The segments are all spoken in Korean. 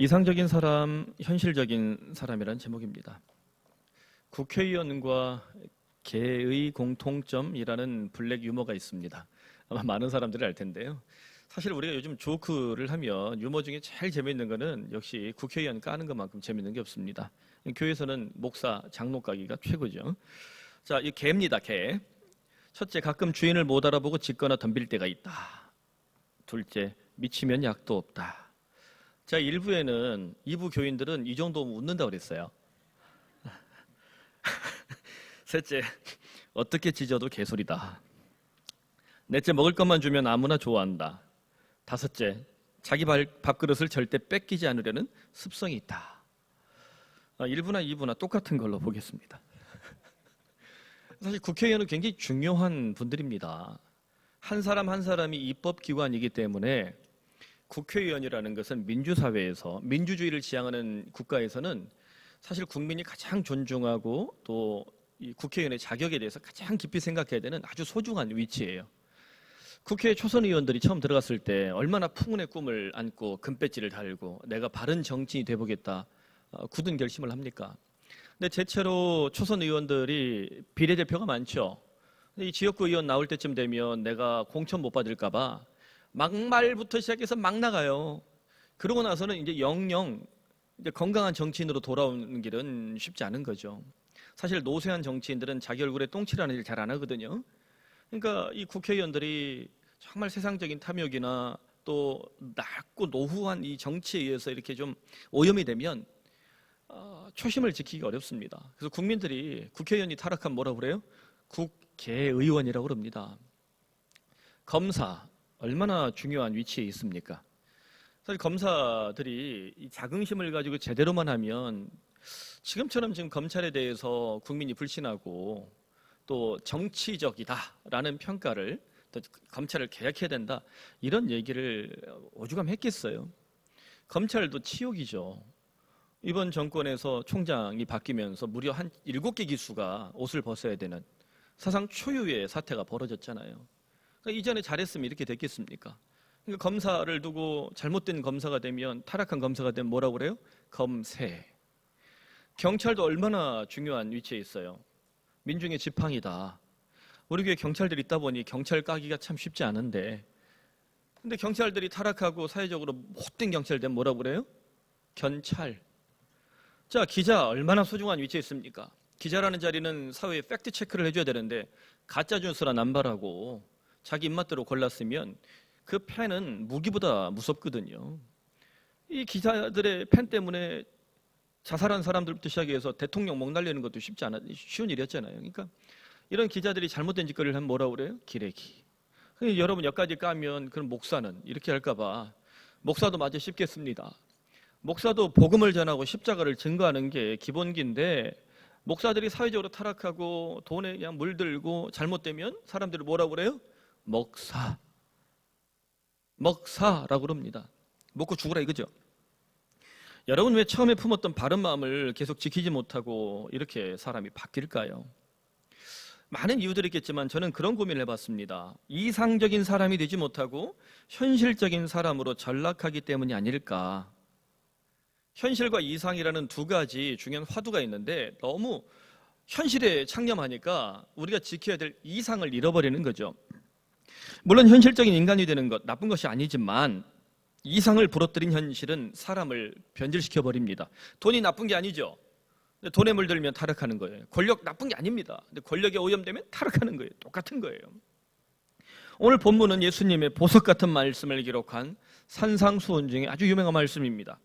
이상적인 사람, 현실적인 사람이란 제목입니다. 국회의원과 개의 공통점이라는 블랙 유머가 있습니다. 아마 많은 사람들이 알 텐데요. 사실 우리가 요즘 조크를 하면 유머 중에 제일 재미있는 거는 역시 국회의원 까는 것만큼 재미있는 게 없습니다. 교회에서는 목사, 장로 까기가 최고죠. 자, 이 개입니다, 개. 첫째, 가끔 주인을 못 알아보고 짖거나 덤빌 때가 있다. 둘째, 미치면 약도 없다. 자, 1부에는 2부 교인들은 이 정도면 웃는다고 그랬어요. 셋째, 어떻게 짖어도 개소리다. 넷째, 먹을 것만 주면 아무나 좋아한다. 다섯째, 자기 밥그릇을 절대 뺏기지 않으려는 습성이 있다. 1부나 2부나 똑같은 걸로 보겠습니다. 사실 국회의원은 굉장히 중요한 분들입니다. 한 사람 한 사람이 입법기관이기 때문에 국회의원이라는 것은 민주사회에서 민주주의를 지향하는 국가에서는 사실 국민이 가장 존중하고 또 이 국회의원의 자격에 대해서 가장 깊이 생각해야 되는 아주 소중한 위치예요. 국회 초선 의원들이 처음 들어갔을 때 얼마나 풍운의 꿈을 안고 금배지를 달고 내가 바른 정치인이 돼보겠다 굳은 결심을 합니까? 근데 대체로 초선 의원들이 비례대표가 많죠. 근데 이 지역구 의원 나올 때쯤 되면 내가 공천 못 받을까 봐 막말부터 시작해서 막 나가요. 그러고 나서는 이제 영영 이제 건강한 정치인으로 돌아오는 길은 쉽지 않은 거죠. 사실 노쇠한 정치인들은 자기 얼굴에 똥칠하는 일 잘 안 하거든요. 그러니까 이 국회의원들이 정말 세상적인 탐욕이나 또 낮고 노후한 이 정치에 의해서 이렇게 좀 오염이 되면 초심을 지키기 어렵습니다. 그래서 국민들이 국회의원이 타락하면 뭐라고 그래요? 국개의원이라고 그럽니다. 검사 얼마나 중요한 위치에 있습니까? 사실 검사들이 이 자긍심을 가지고 제대로만 하면 지금처럼 지금 검찰에 대해서 국민이 불신하고 또 정치적이다라는 평가를 또 검찰을 개혁해야 된다 이런 얘기를 오죽하면 했겠어요. 검찰도 치욕이죠. 이번 정권에서 총장이 바뀌면서 무려 한 7개 기수가 옷을 벗어야 되는 사상 초유의 사태가 벌어졌잖아요. 그러니까 이전에 잘했으면 이렇게 됐겠습니까? 그러니까 검사를 두고 잘못된 검사가 되면 타락한 검사가 되면 뭐라고 그래요? 검새. 경찰도 얼마나 중요한 위치에 있어요. 민중의 지팡이다. 우리 교회 경찰들이 있다 보니 경찰 까기가 참 쉽지 않은데 근데 경찰들이 타락하고 사회적으로 못된 경찰 되면 뭐라고 그래요? 견찰. 자, 기자 얼마나 소중한 위치에 있습니까? 기자라는 자리는 사회에 팩트 체크를 해줘야 되는데 가짜 뉴스라 남발하고 자기 입맛대로 골랐으면 그 펜은 무기보다 무섭거든요. 이 기자들의 펜 때문에 자살한 사람들부터 시작해서 대통령 목 날리는 것도 쉬운 일이었잖아요. 그러니까 이런 기자들이 잘못된 짓거리를 하면 뭐라고 그래요? 기레기. 여러분 여기까지 까면 그럼 목사는 이렇게 할까 봐 목사도 마저 씹겠습니다. 목사도 복음을 전하고 십자가를 증거하는 게 기본기인데 목사들이 사회적으로 타락하고 돈에 그냥 물들고 잘못되면 사람들이 뭐라고 그래요? 먹사라고 그럽니다. 먹고 죽으라 이거죠. 여러분 왜 처음에 품었던 바른 마음을 계속 지키지 못하고 이렇게 사람이 바뀔까요? 많은 이유들이 있겠지만 저는 그런 고민을 해봤습니다. 이상적인 사람이 되지 못하고 현실적인 사람으로 전락하기 때문이 아닐까. 현실과 이상이라는 두 가지 중요한 화두가 있는데 너무 현실에 창념하니까 우리가 지켜야 될 이상을 잃어버리는 거죠. 물론 현실적인 인간이 되는 것 나쁜 것이 아니지만 이상을 부러뜨린 현실은 사람을 변질시켜 버립니다. 돈이 나쁜 게 아니죠. 돈에 물들면 타락하는 거예요. 권력 나쁜 게 아닙니다. 근데 권력에 오염되면 타락하는 거예요. 똑같은 거예요. 오늘 본문은 예수님의 보석 같은 말씀을 기록한 산상수훈 중에 아주 유명한 말씀입니다.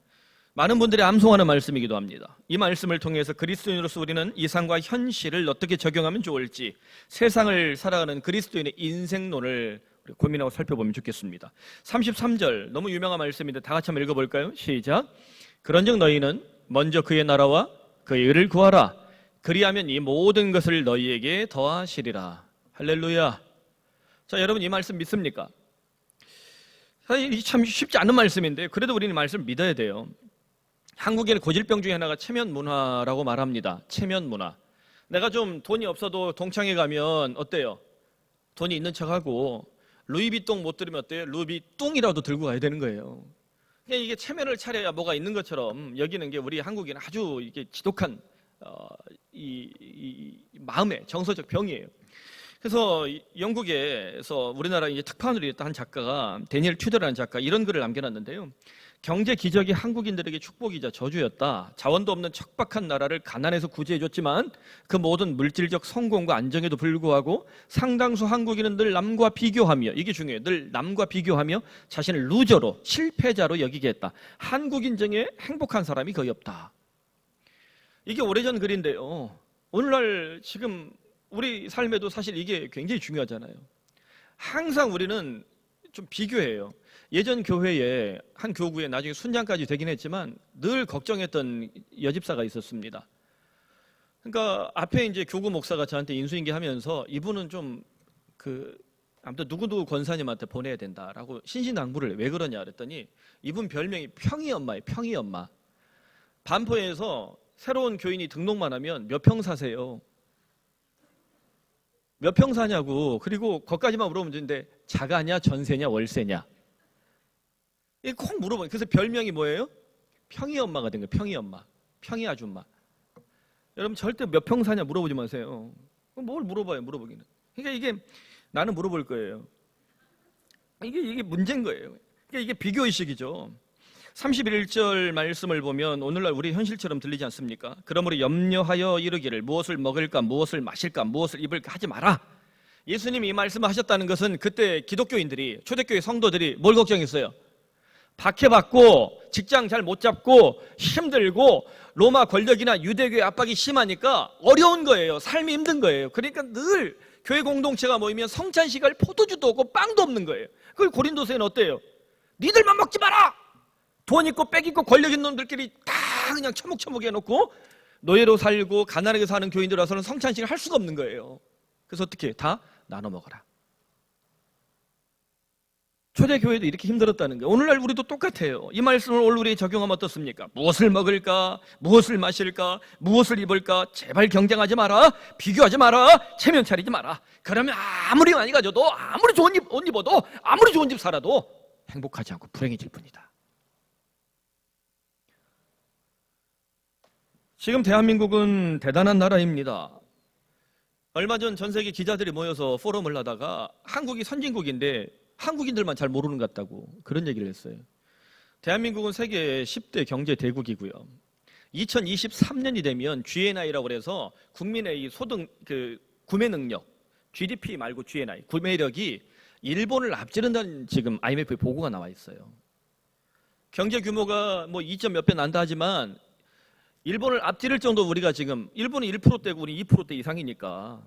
많은 분들이 암송하는 말씀이기도 합니다. 이 말씀을 통해서 그리스도인으로서 우리는 이상과 현실을 어떻게 적용하면 좋을지 세상을 살아가는 그리스도인의 인생론을 고민하고 살펴보면 좋겠습니다. 33절 너무 유명한 말씀인데 다 같이 한번 읽어볼까요? 시작. 그런즉 너희는 먼저 그의 나라와 그의 의를 구하라. 그리하면 이 모든 것을 너희에게 더하시리라. 할렐루야. 자, 여러분 이 말씀 믿습니까? 사실 참 쉽지 않은 말씀인데 그래도 우리는 이 말씀을 믿어야 돼요. 한국의 고질병 중에 하나가 체면 문화라고 말합니다. 체면 문화. 내가 좀 돈이 없어도 동창회 가면 어때요? 돈이 있는 척하고 루이비통 못 들으면 어때요? 루이비뚱이라도 들고 가야 되는 거예요. 그러니까 이게 체면을 차려야 뭐가 있는 것처럼 여기는 게 우리 한국인은 아주 이게 지독한 이 마음의 정서적 병이에요. 그래서 영국에서 우리나라 이제 특파원으로 일했던 한 작가가 데니엘 튜더라는 작가 이런 글을 남겨놨는데요. 경제 기적이 한국인들에게 축복이자 저주였다. 자원도 없는 척박한 나라를 가난에서 구제해줬지만 그 모든 물질적 성공과 안정에도 불구하고 상당수 한국인은 늘 남과 비교하며, 이게 중요해요. 늘 남과 비교하며 자신을 루저로, 실패자로 여기게 했다. 한국인 중에 행복한 사람이 거의 없다. 이게 오래전 글인데요. 오늘날 지금 우리 삶에도 사실 이게 굉장히 중요하잖아요. 항상 우리는 좀 비교해요. 예전 교회에 한 교구에 나중에 순장까지 되긴 했지만 늘 걱정했던 여집사가 있었습니다. 그러니까 앞에 이제 교구 목사가 저한테 인수인계하면서 이분은 좀 아무튼 누구누구 권사님한테 보내야 된다라고 신신당부를 해. 왜 그러냐 그랬더니 이분 별명이 평이 엄마예요. 평이 엄마. 반포에서 새로운 교인이 등록만 하면 몇 평 사세요? 몇 평 사냐고. 그리고 거기까지만 물어보면 되는데 자가냐 전세냐 월세냐 이거 꼭 물어봐요. 그래서 별명이 뭐예요? 평이 엄마가 된 거예요. 평이 엄마, 평이 아줌마. 여러분 절대 몇 평 사냐 물어보지 마세요. 뭘 물어봐요, 물어보기는. 그러니까 이게 나는 물어볼 거예요. 이게 문제인 거예요. 그러니까 이게 비교의식이죠. 31절 말씀을 보면 오늘날 우리 현실처럼 들리지 않습니까? 그러므로 염려하여 이르기를 무엇을 먹을까, 무엇을 마실까, 무엇을 입을까 하지 마라. 예수님이 이 말씀을 하셨다는 것은 그때 기독교인들이, 초대교회 성도들이 뭘 걱정했어요? 박해받고 직장 잘 못 잡고 힘들고 로마 권력이나 유대교의 압박이 심하니까 어려운 거예요. 삶이 힘든 거예요. 그러니까 늘 교회 공동체가 모이면 성찬식 할 포도주도 없고 빵도 없는 거예요. 그걸 고린도서에는 어때요? 니들만 먹지 마라! 돈 있고 빽 있고 권력 있는 놈들끼리 다 그냥 처묵처묵 해놓고 노예로 살고 가난하게 사는 교인들 와서는 성찬식을 할 수가 없는 거예요. 그래서 어떻게 다 나눠 먹어라. 초대교회도 이렇게 힘들었다는 거예요. 오늘날 우리도 똑같아요. 이 말씀을 오늘 우리에 적용하면 어떻습니까? 무엇을 먹을까? 무엇을 마실까? 무엇을 입을까? 제발 경쟁하지 마라. 비교하지 마라. 체면 차리지 마라. 그러면 아무리 많이 가져도, 아무리 좋은 옷 입어도, 아무리 좋은 집 살아도 행복하지 않고 불행해질 뿐이다. 지금 대한민국은 대단한 나라입니다. 얼마 전 전 세계 기자들이 모여서 포럼을 하다가 한국이 선진국인데 한국인들만 잘 모르는 것 같다고 그런 얘기를 했어요. 대한민국은 세계 10대 경제 대국이고요. 2023년이 되면 GNI라고 해서 국민의 이 소득 구매 능력, GDP 말고 GNI, 구매력이 일본을 앞지른다는 지금 IMF 보고가 나와 있어요. 경제 규모가 뭐 2점 몇 배 난다 하지만 일본을 앞지를 정도 우리가 지금 일본은 1%대고 우리 2%대 이상이니까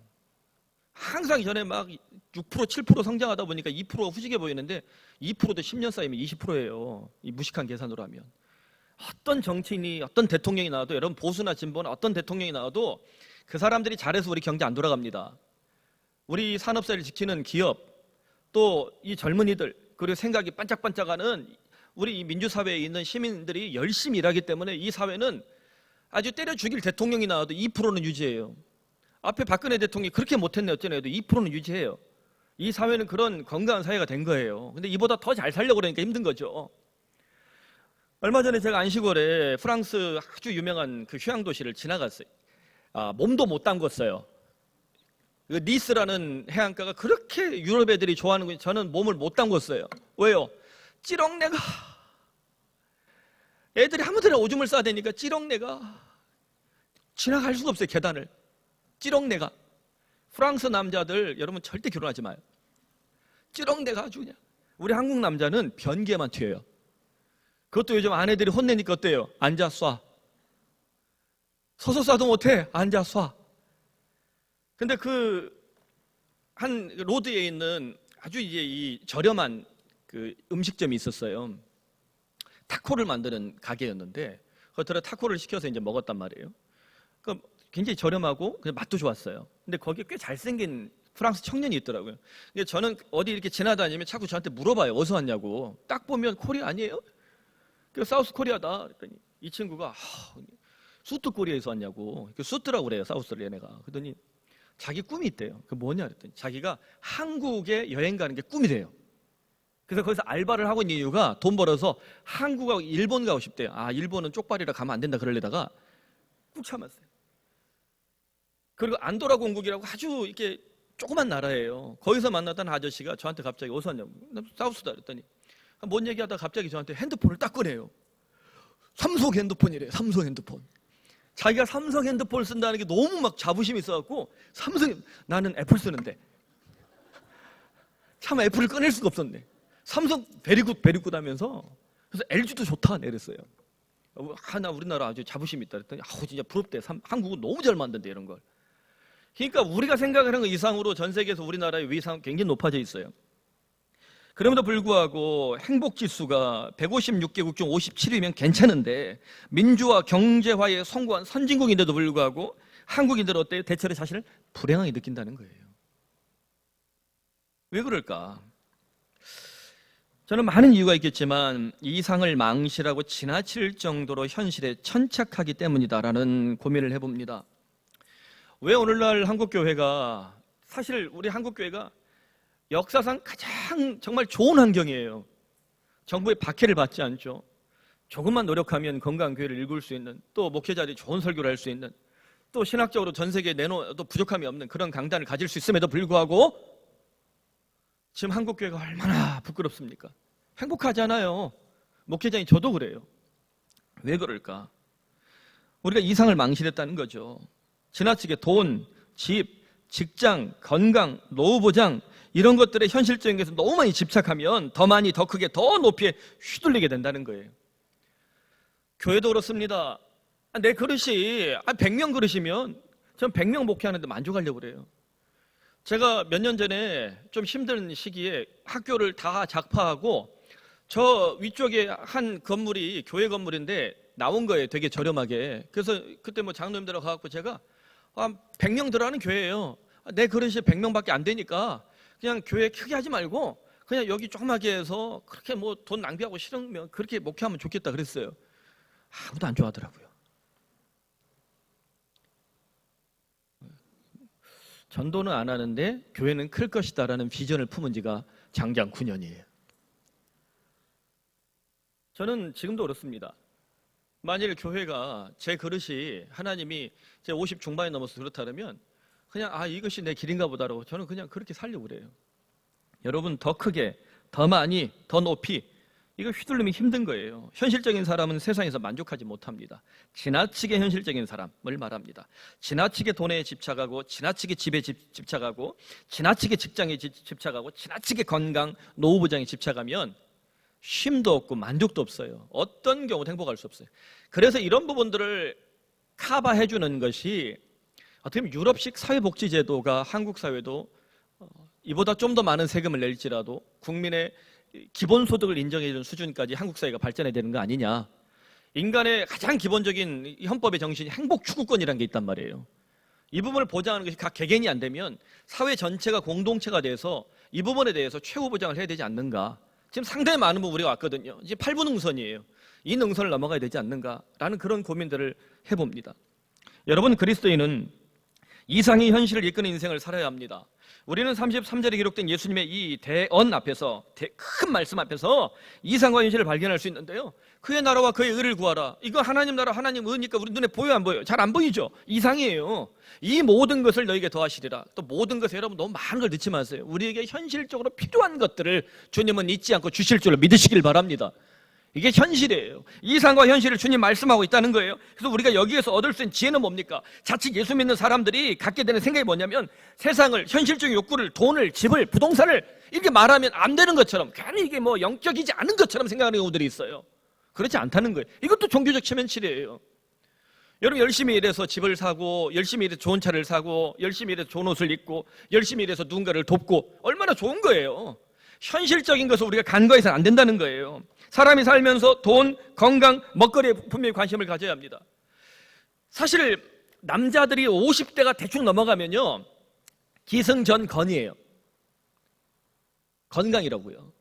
항상 전에 막 6% 7% 성장하다 보니까 2% 후지게 보이는데 2%도 10년 쌓이면 20%예요. 이 무식한 계산으로 하면. 어떤 정치인이 어떤 대통령이 나와도 여러분 보수나 진보나 어떤 대통령이 나와도 그 사람들이 잘해서 우리 경제 안 돌아갑니다. 우리 산업사를 지키는 기업 또 이 젊은이들 그리고 생각이 반짝반짝하는 우리 이 민주사회에 있는 시민들이 열심히 일하기 때문에 이 사회는 아주 때려 죽일 대통령이 나와도 2%는 유지해요. 앞에 박근혜 대통령이 그렇게 못했네 어쩌네 해도 2%는 유지해요. 이 사회는 그런 건강한 사회가 된 거예요. 근데 이보다 더 잘 살려고 그러니까 힘든 거죠. 얼마 전에 제가 안시골에 프랑스 아주 유명한 그 휴양 도시를 지나갔어요. 몸도 못 담궜어요. 그 니스라는 해안가가 그렇게 유럽 애들이 좋아하는 거예요. 저는 몸을 못 담궜어요. 왜요? 찌렁내가 애들이 아무데나 오줌을 싸대니까 찌렁내가 지나갈 수가 없어요. 계단을. 찌렁내가. 프랑스 남자들 여러분 절대 결혼하지 마요. 찌렁내가 아주 그냥. 우리 한국 남자는 변기에만 튀어요. 그것도 요즘 아내들이 혼내니까 어때요? 앉아 쏴. 서서 쏴도 못해. 앉아 쏴. 근데 한 로드에 있는 아주 이제 이 저렴한 그 음식점이 있었어요. 타코를 만드는 가게였는데 거기서 타코를 시켜서 이제 먹었단 말이에요. 그 굉장히 저렴하고 맛도 좋았어요. 근데 거기에 꽤 잘생긴 프랑스 청년이 있더라고요. 근데 저는 어디 이렇게 지나다니면 자꾸 저한테 물어봐요. 어디서 왔냐고. 딱 보면 코리아 아니에요? 그래서 사우스 코리아다. 그랬더니 이 친구가 수트 코리아에서 왔냐고. 수트라고 그래요. 사우스를 얘네가. 그랬더니 자기 꿈이 있대요. 그 뭐냐 그랬더니 자기가 한국에 여행 가는 게 꿈이래요. 그래서 거기서 알바를 하고 있는 이유가 돈 벌어서 한국하고 일본 가고 싶대요. 아, 일본은 쪽발이라 가면 안 된다 그러려다가 꾹 참았어요. 그리고 안도라 공국이라고 아주 이렇게 조그만 나라예요. 거기서 만났던 아저씨가 저한테 갑자기 어디서 왔냐고. 사우스다 그랬더니 뭔 얘기하다가 갑자기 저한테 핸드폰을 딱 꺼내요. 삼성 핸드폰이래요. 삼성 핸드폰. 자기가 삼성 핸드폰을 쓴다는 게 너무 막 자부심이 있어갖고 나는 애플 쓰는데 참 애플을 꺼낼 수가 없었네. 삼성 베리굿 하면서 그래서 LG도 좋다 이랬어요. 하나 우리나라 아주 자부심이 있다 그랬더니 진짜 부럽대. 한국은 너무 잘 만든대 이런 걸. 그러니까 우리가 생각하는 것 이상으로 전 세계에서 우리나라의 위상은 굉장히 높아져 있어요. 그럼에도 불구하고 행복지수가 156개국 중 57위면 괜찮은데 민주화 경제화에 성공한 선진국인데도 불구하고 한국인들은 어때요? 대체로 자신을 불행하게 느낀다는 거예요. 왜 그럴까? 저는 많은 이유가 있겠지만 이상을 망실하고 지나칠 정도로 현실에 천착하기 때문이다라는 고민을 해봅니다. 왜 오늘날 한국교회가 사실 우리 한국교회가 역사상 가장 정말 좋은 환경이에요. 정부의 박해를 받지 않죠. 조금만 노력하면 건강한 교회를 일굴 수 있는, 또 목회자들이 좋은 설교를 할 수 있는, 또 신학적으로 전 세계에 내놓아도 부족함이 없는 그런 강단을 가질 수 있음에도 불구하고 지금 한국교회가 얼마나 부끄럽습니까? 행복하잖아요. 목회자인 저도 그래요. 왜 그럴까? 우리가 이상을 망실했다는 거죠. 지나치게 돈, 집, 직장, 건강, 노후 보장 이런 것들에 현실적인 것에 너무 많이 집착하면 더 많이, 더 크게, 더 높이 휘둘리게 된다는 거예요. 교회도 그렇습니다. 내 그릇이 100명 그릇이면 전 100명 목회하는데 만족하려고 그래요. 제가 몇 년 전에 좀 힘든 시기에 학교를 다 작파하고 저 위쪽에 한 건물이 교회 건물인데 나온 거예요. 되게 저렴하게. 그래서 그때 뭐 장로님들하고 가갖고 제가 100명 들어가는 교회예요. 내 그릇이 100명밖에 안 되니까 그냥 교회 크게 하지 말고 그냥 여기 조그맣게 해서 그렇게 뭐 돈 낭비하고 싫으면 그렇게 목회하면 좋겠다 그랬어요. 아무도 안 좋아하더라고요. 전도는 안 하는데 교회는 클 것이다라는 비전을 품은 지가 장장 9년이에요. 저는 지금도 그렇습니다. 만일 교회가 제 그릇이 하나님이 제 50 중반에 넘어서 그렇다면 그냥 이것이 내 길인가 보다라고 저는 그냥 그렇게 살려고 그래요. 여러분 더 크게, 더 많이, 더 높이 이거 휘둘리면 힘든 거예요. 현실적인 사람은 세상에서 만족하지 못합니다. 지나치게 현실적인 사람을 말합니다. 지나치게 돈에 집착하고 지나치게 집에 집착하고 지나치게 직장에 집착하고 지나치게 건강, 노후 보장에 집착하면 쉼도 없고 만족도 없어요. 어떤 경우도 행복할 수 없어요. 그래서 이런 부분들을 커버해 주는 것이 어떻게 보면 유럽식 사회복지제도가 한국 사회도 이보다 좀 더 많은 세금을 낼지라도 국민의 기본소득을 인정해 주는 수준까지 한국 사회가 발전해야 되는 거 아니냐. 인간의 가장 기본적인 헌법의 정신이 행복 추구권이라는 게 있단 말이에요. 이 부분을 보장하는 것이 각 개개인이 안 되면 사회 전체가 공동체가 돼서 이 부분에 대해서 최후 보장을 해야 되지 않는가. 지금 상당히 많은 부분 우리가 왔거든요. 이제 8부 능선이에요. 이 능선을 넘어가야 되지 않는가라는 그런 고민들을 해봅니다. 여러분, 그리스도인은 이상의 현실을 이끄는 인생을 살아야 합니다. 우리는 33절에 기록된 예수님의 이 대언 앞에서, 큰 말씀 앞에서 이상과 현실을 발견할 수 있는데요. 그의 나라와 그의 의를 구하라. 이거 하나님 나라, 하나님 의니까 우리 눈에 보여요, 안 보여요? 잘 안 보이죠? 이상이에요. 이 모든 것을 너에게 더하시리라. 또 모든 것을 여러분 너무 많은 걸 넣지 마세요. 우리에게 현실적으로 필요한 것들을 주님은 잊지 않고 주실 줄로 믿으시길 바랍니다. 이게 현실이에요. 이상과 현실을 주님 말씀하고 있다는 거예요. 그래서 우리가 여기에서 얻을 수 있는 지혜는 뭡니까? 자칫 예수 믿는 사람들이 갖게 되는 생각이 뭐냐면 세상을, 현실적인 욕구를, 돈을, 집을, 부동산을 이렇게 말하면 안 되는 것처럼, 괜히 이게 뭐 영적이지 않은 것처럼 생각하는 경우들이 있어요. 그렇지 않다는 거예요. 이것도 종교적 체면치레예요. 여러분 열심히 일해서 집을 사고, 열심히 일해서 좋은 차를 사고, 열심히 일해서 좋은 옷을 입고, 열심히 일해서 누군가를 돕고 얼마나 좋은 거예요. 현실적인 것을 우리가 간과해서는 안 된다는 거예요. 사람이 살면서 돈, 건강, 먹거리에 분명히 관심을 가져야 합니다. 사실 남자들이 50대가 대충 넘어가면요 기승전건이에요. 건강이라고요.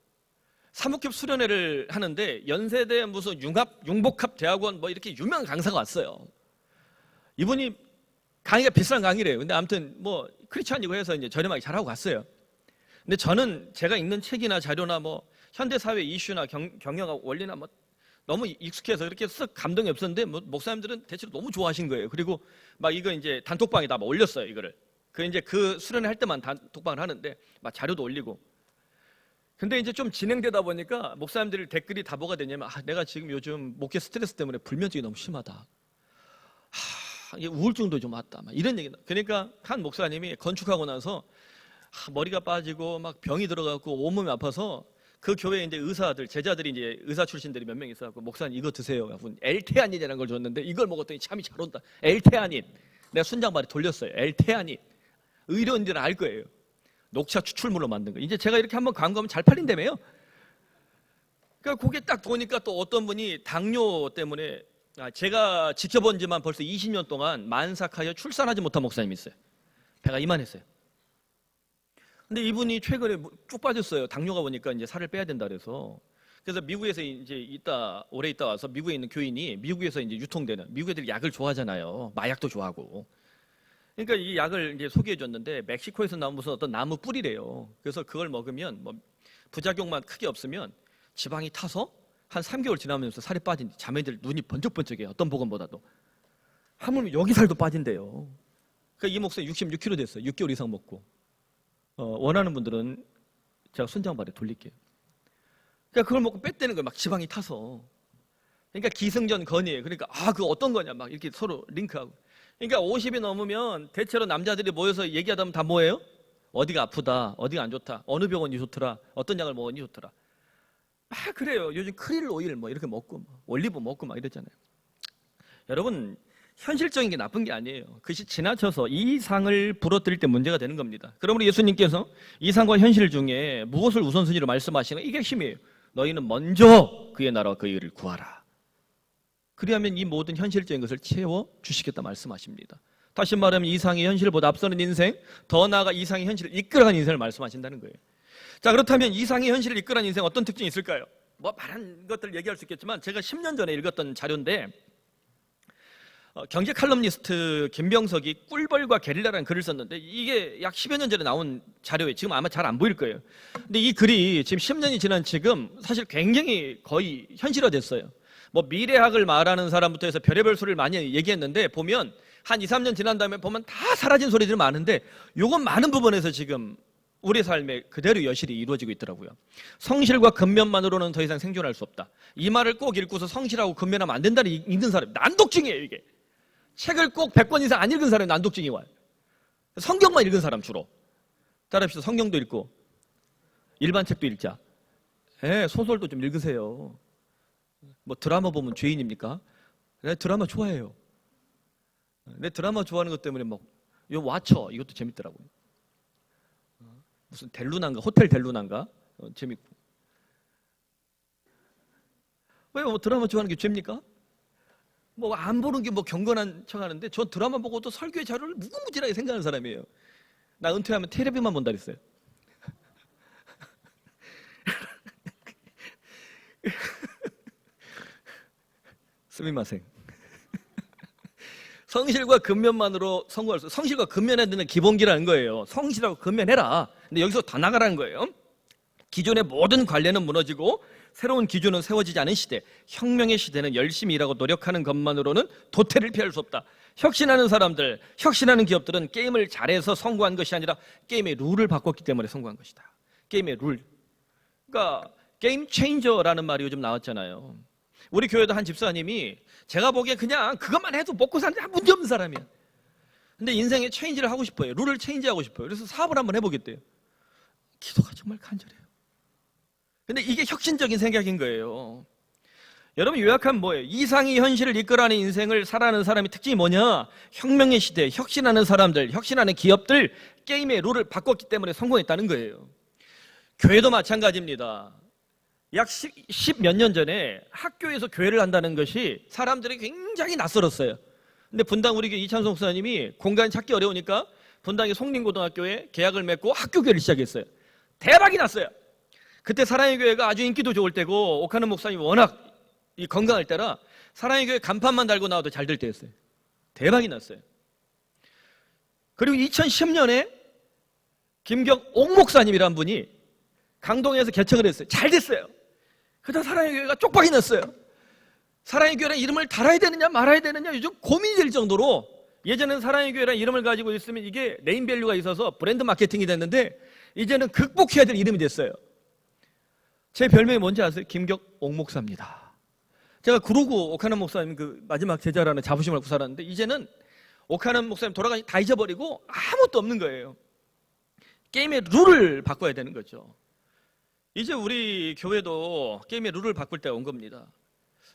사무급 수련회를 하는데 연세대 무슨 융복합 대학원 뭐 이렇게 유명한 강사가 왔어요. 이분이 강의가 비싼 강의래요. 근데 아무튼 뭐 크리스찬이고 해서 이제 저렴하게 잘하고 갔어요. 근데 저는 제가 읽는 책이나 자료나 뭐 현대 사회 이슈나 경영학 원리나 뭐 너무 익숙해서 이렇게 쓱 감동이 없었는데 뭐 목사님들은 대체로 너무 좋아하신 거예요. 그리고 막 이거 이제 단톡방에다 막 올렸어요, 이거를. 그 이제 그 수련회 할 때만 단톡방을 하는데 막 자료도 올리고. 근데 이제 좀 진행되다 보니까 목사님들 댓글이 다 뭐가 되냐면, 내가 지금 요즘 목회 스트레스 때문에 불면증이 너무 심하다. 이게 우울증도 좀 왔다. 막 이런 얘기. 그러니까 한 목사님이 건축하고 나서 머리가 빠지고 막 병이 들어가고 온몸이 아파서 그 교회에 이제 의사들, 제자들이 이제 의사 출신들이 몇 명 있어갖고, 목사님 이거 드세요. 엘테아닌이라는 걸 줬는데 이걸 먹었더니 잠이 잘 온다. 엘테아닌. 내가 순장발에 돌렸어요. 엘테아닌. 의료인들은 알 거예요. 녹차 추출물로 만든 거. 이제 제가 이렇게 한번 광고하면 잘 팔린다며요. 그러니까 그게 딱 보니까 또 어떤 분이 당뇨 때문에, 제가 지켜본 지만 벌써 20년 동안 만삭하여 출산하지 못한 목사님이 있어요. 배가 이만했어요. 근데 이분이 최근에 쭉 빠졌어요. 당뇨가 오니까 이제 살을 빼야 된다 그래서. 그래서 미국에서 이제 올해 있다 와서 미국에 있는 교인이, 미국에서 이제 유통되는, 미국 애들이 약을 좋아하잖아요. 마약도 좋아하고. 그러니까 이 약을 이제 소개해 줬는데, 멕시코에서 나온 무슨 어떤 나무 뿌리래요. 그래서 그걸 먹으면 뭐 부작용만 크게 없으면 지방이 타서 한 3개월 지나면서 살이 빠진, 자매들 눈이 번쩍번쩍해요. 어떤 복음보다도. 하물며 여기 살도 빠진대요. 그러니까 이 목사님 66kg 됐어요. 6개월 이상 먹고. 원하는 분들은 제가 순장발에 돌릴게요. 그러니까 그걸 먹고 뺐다는 거예요. 막 지방이 타서. 그러니까 기승전 건이에요. 그러니까 그 어떤 거냐 막 이렇게 서로 링크하고. 그러니까 50이 넘으면 대체로 남자들이 모여서 얘기하다 보면 다 뭐예요? 어디가 아프다, 어디가 안 좋다, 어느 병원이 좋더라, 어떤 약을 먹으니 좋더라. 막 그래요. 요즘 크릴 오일 뭐 이렇게 먹고 올리브 먹고 막 이랬잖아요. 여러분, 현실적인 게 나쁜 게 아니에요. 그것이 지나쳐서 이 상을 부러뜨릴 때 문제가 되는 겁니다. 그러므로 예수님께서 이 상과 현실 중에 무엇을 우선순위로 말씀하시는, 이게 핵심이에요. 너희는 먼저 그의 나라와 그의 의를 구하라. 그리하면 이 모든 현실적인 것을 채워주시겠다 말씀하십니다. 다시 말하면 이 상의 현실보다 앞서는 인생, 더 나아가 이 상의 현실을 이끌어가는 인생을 말씀하신다는 거예요. 자, 그렇다면 이 상의 현실을 이끌어가는 인생 어떤 특징이 있을까요? 뭐 많은 것들을 얘기할 수 있겠지만, 제가 10년 전에 읽었던 자료인데, 경제 칼럼니스트 김병석이 꿀벌과 게릴라라는 글을 썼는데, 이게 약 10여 년 전에 나온 자료예요. 지금 아마 잘 안 보일 거예요. 근데 이 글이 지금 10년이 지난 지금 사실 굉장히 거의 현실화됐어요. 뭐 미래학을 말하는 사람부터 해서 별의별 소리를 많이 얘기했는데, 보면 한 2, 3년 지난 다음에 보면 다 사라진 소리들이 많은데, 요건 많은 부분에서 지금 우리 삶에 그대로 여실히 이루어지고 있더라고요. 성실과 근면만으로는 더 이상 생존할 수 없다. 이 말을 꼭 읽고서 성실하고 근면하면 안 된다는 읽는 사람이 난독증이에요. 이게 책을 꼭 100권 이상 안 읽은 사람이 난독증이 와요. 성경만 읽은 사람 주로. 따라합시다. 성경도 읽고 일반 책도 읽자. 소설도 좀 읽으세요. 뭐 드라마 보면 죄인입니까? 내 드라마 좋아해요. 내 드라마 좋아하는 것 때문에 막 요 와처 이것도 재밌더라고요. 무슨 델루난가, 호텔 델루난가 재밌고. 왜 뭐 드라마 좋아하는 게 죄입니까? 뭐 안 보는 게 뭐 경건한 척하는데, 전 드라마 보고도 설교의 자료를 무궁무진하게 생각하는 사람이에요. 나 은퇴하면 테레비만 본다 그랬어요. 스미마생. 성실과 근면만으로 성공할 수, 성실과 근면해야 되는 기본기라는 거예요. 성실하고 근면해라. 근데 여기서 더 나가라는 거예요. 기존의 모든 관례는 무너지고 새로운 기준은 세워지지 않은 시대, 혁명의 시대는 열심히 일하고 노력하는 것만으로는 도태를 피할 수 없다. 혁신하는 사람들, 혁신하는 기업들은 게임을 잘해서 성공한 것이 아니라 게임의 룰을 바꿨기 때문에 성공한 것이다. 게임의 룰. 그러니까 게임 체인저라는 말이 요즘 나왔잖아요. 우리 교회도 한 집사님이, 제가 보기에 그냥 그것만 해도 먹고 사는 데 문제 없는 사람이야. 근데 인생에 체인지를 하고 싶어요. 룰을 체인지하고 싶어요. 그래서 사업을 한번 해보겠대요. 기도가 정말 간절해요. 근데 이게 혁신적인 생각인 거예요. 여러분, 요약하면 뭐예요? 이상이 현실을 이끌어가는 인생을 살아가는 사람의 특징이 뭐냐? 혁명의 시대, 혁신하는 사람들, 혁신하는 기업들, 게임의 룰을 바꿨기 때문에 성공했다는 거예요. 교회도 마찬가지입니다. 약 10 몇 년 전에 학교에서 교회를 한다는 것이 사람들이 굉장히 낯설었어요. 근데 분당 우리 교회 이찬성 목사님이 공간 찾기 어려우니까 분당의 송림고등학교에 계약을 맺고 학교교회를 시작했어요. 대박이 났어요. 그때 사랑의 교회가 아주 인기도 좋을 때고, 옥하는 목사님이 워낙 건강할 때라 사랑의 교회 간판만 달고 나와도 잘 될 때였어요. 대박이 났어요. 그리고 2010년에 김경옥 목사님이란 분이 강동에서 개척을 했어요. 잘 됐어요. 그러다 사랑의 교회가 쪽박이 났어요. 사랑의 교회라는 이름을 달아야 되느냐 말아야 되느냐 요즘 고민이 될 정도로, 예전에는 사랑의 교회라는 이름을 가지고 있으면 이게 네임밸류가 있어서 브랜드 마케팅이 됐는데 이제는 극복해야 될 이름이 됐어요. 제 별명이 뭔지 아세요? 김격 옥목사입니다. 제가 그러고 오카남 목사님 그 마지막 제자라는 자부심을 갖고 살았는데, 이제는 오카남 목사님 돌아가니 다 잊어버리고 아무것도 없는 거예요. 게임의 룰을 바꿔야 되는 거죠. 이제 우리 교회도 게임의 룰을 바꿀 때가 온 겁니다.